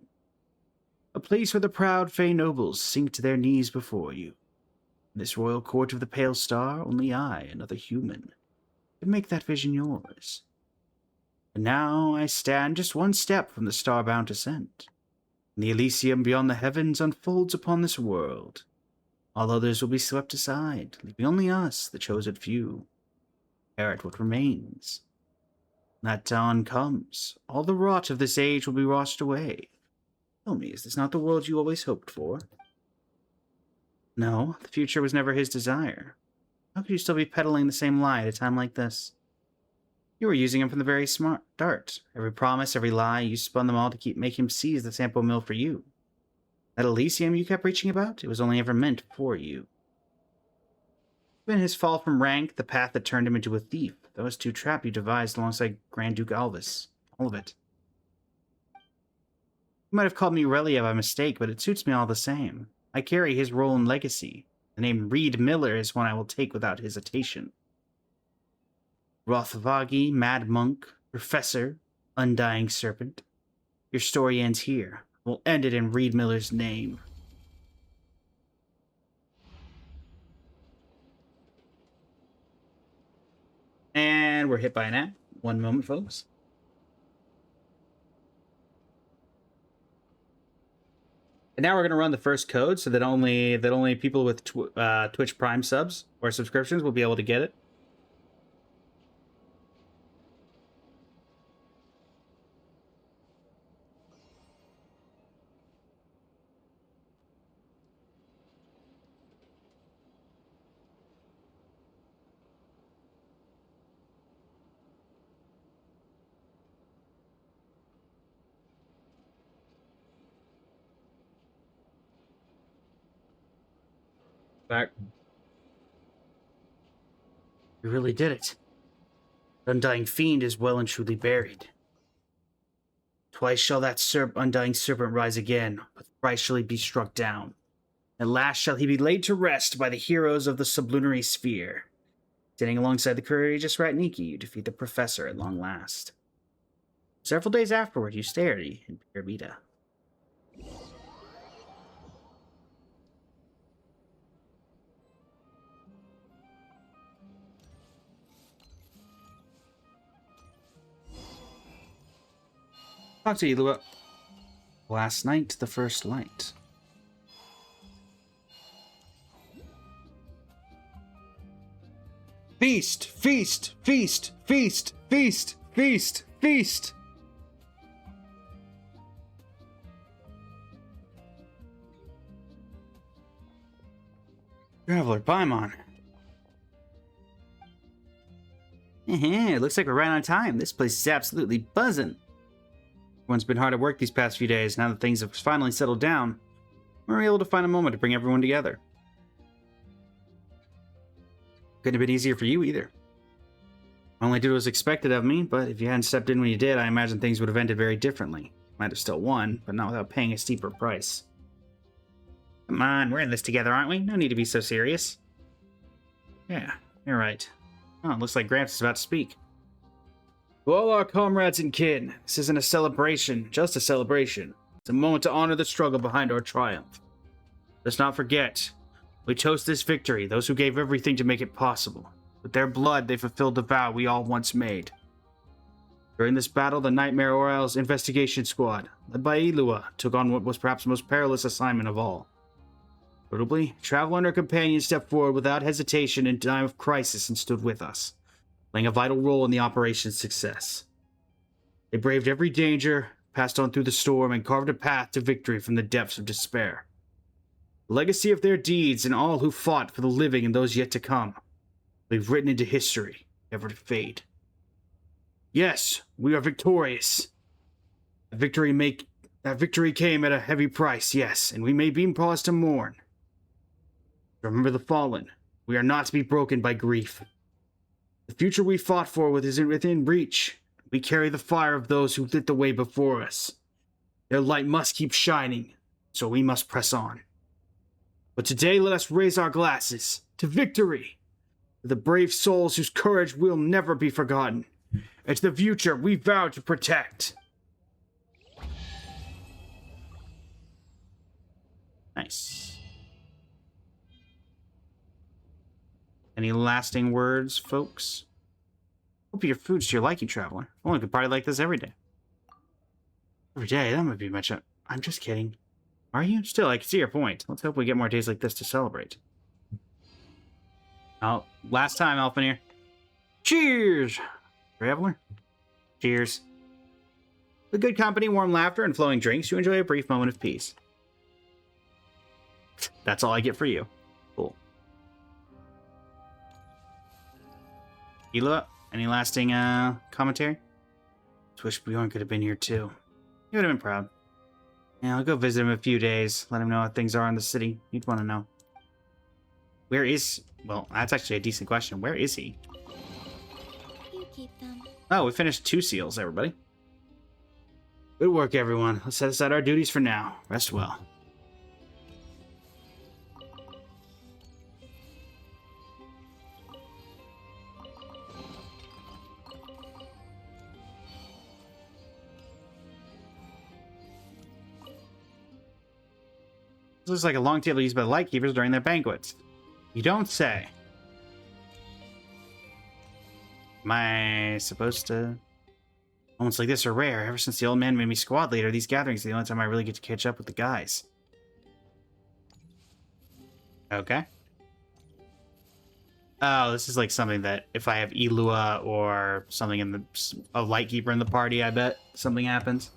A place where the proud Fey nobles sink to their knees before you. In this royal court of the Pale Star, only I, another human, can make that vision yours. And now I stand just one step from the star-bound ascent. And the Elysium beyond the heavens unfolds upon this world. All others will be swept aside, leaving only us, the chosen few. Inherit what remains. When that dawn comes, all the rot of this age will be washed away. Tell me, is this not the world you always hoped for? No, the future was never his desire. How could you still be peddling the same lie at a time like this? You were using him from the very start. Every promise, every lie, you spun them all to make him seize the sample mill for you. That Elysium you kept preaching about, it was only ever meant for you. Even his fall from rank, the path that turned him into a thief, those two traps you devised alongside Grand Duke Alvis. All of it. You might have called me Relia by mistake, but it suits me all the same. I carry his role and legacy. The name Reed Miller is one I will take without hesitation. Rothvagi, Mad Monk, Professor, Undying Serpent. Your story ends here. We'll end it in Reed Miller's name. And we're hit by an ad. One moment, folks. And now we're going to run the first code so that only people with Twitch Prime subs or subscriptions will be able to get it. Back. You really did it. The Undying Fiend is well and truly buried. Twice shall that Undying Serpent rise again, but thrice shall he be struck down. At last shall he be laid to rest by the heroes of the sublunary sphere. Standing alongside the courageous Ratniki, you defeat the Professor at long last. Several days afterward, you stay in Pyramida. Talk to you, Lua. Last night, the first light. Feast! Feast! Feast! Feast! Feast! Feast! Feast! Traveler, Paimon. It looks like we're right on time. This place is absolutely buzzing. Everyone's been hard at work these past few days. Now that things have finally settled down, we were able to find a moment to bring everyone together. Couldn't have been easier for you either. I only did what was expected of me, but if you hadn't stepped in when you did, I imagine things would have ended very differently. Might have still won, but not without paying a steeper price. Come on, we're in this together, aren't we? No need to be so serious. Yeah, you're right. Oh, it looks like Gramps is about to speak. To all our comrades and kin, this isn't a celebration, just a celebration. It's a moment to honor the struggle behind our triumph. Let's not forget, we toast this victory, those who gave everything to make it possible. With their blood, they fulfilled the vow we all once made. During this battle, the Nightmare Oriole's investigation squad, led by Elua, took on what was perhaps the most perilous assignment of all. Notably, Traveler and her companion stepped forward without hesitation in time of crisis and stood with us, playing a vital role in the operation's success. They braved every danger, passed on through the storm, and carved a path to victory from the depths of despair. The legacy of their deeds and all who fought for the living and those yet to come will be written into history, never to fade. Yes, we are victorious. That victory came at a heavy price, yes, and we may be paused to mourn. Remember the fallen. We are not to be broken by grief. The future we fought for is within reach. We carry the fire of those who lit the way before us. Their light must keep shining, so we must press on. But today let us raise our glasses to victory, to the brave souls whose courage will never be forgotten, and to the future we vow to protect. Nice. Any lasting words, folks? Hope your food's to your liking, traveler. Only could party like this every day. Every day? That might be much. I'm just kidding. Are you? Still, I can see your point. Let's hope we get more days like this to celebrate. Oh, last time, Elfenir. Cheers! Traveler. Cheers. With good company, warm laughter, and flowing drinks, you enjoy a brief moment of peace. That's all I get for you. Cool. Elua, any lasting commentary? I wish Bjorn could have been here too. He would have been proud. Yeah, I'll go visit him in a few days. Let him know how things are in the city. He'd want to know. Where is... Well, that's actually a decent question. Where is he? You keep them. Oh, we finished 2 seals, everybody. Good work, everyone. Let's set aside our duties for now. Rest well. This looks like a long table used by the Lightkeepers during their banquets. You don't say. Am I supposed to... Moments like this are rare. Ever since the old man made me squad leader, these gatherings are the only time I really get to catch up with the guys. Okay. Oh, this is like something that if I have Elua or something in the... a Lightkeeper in the party, I bet something happens.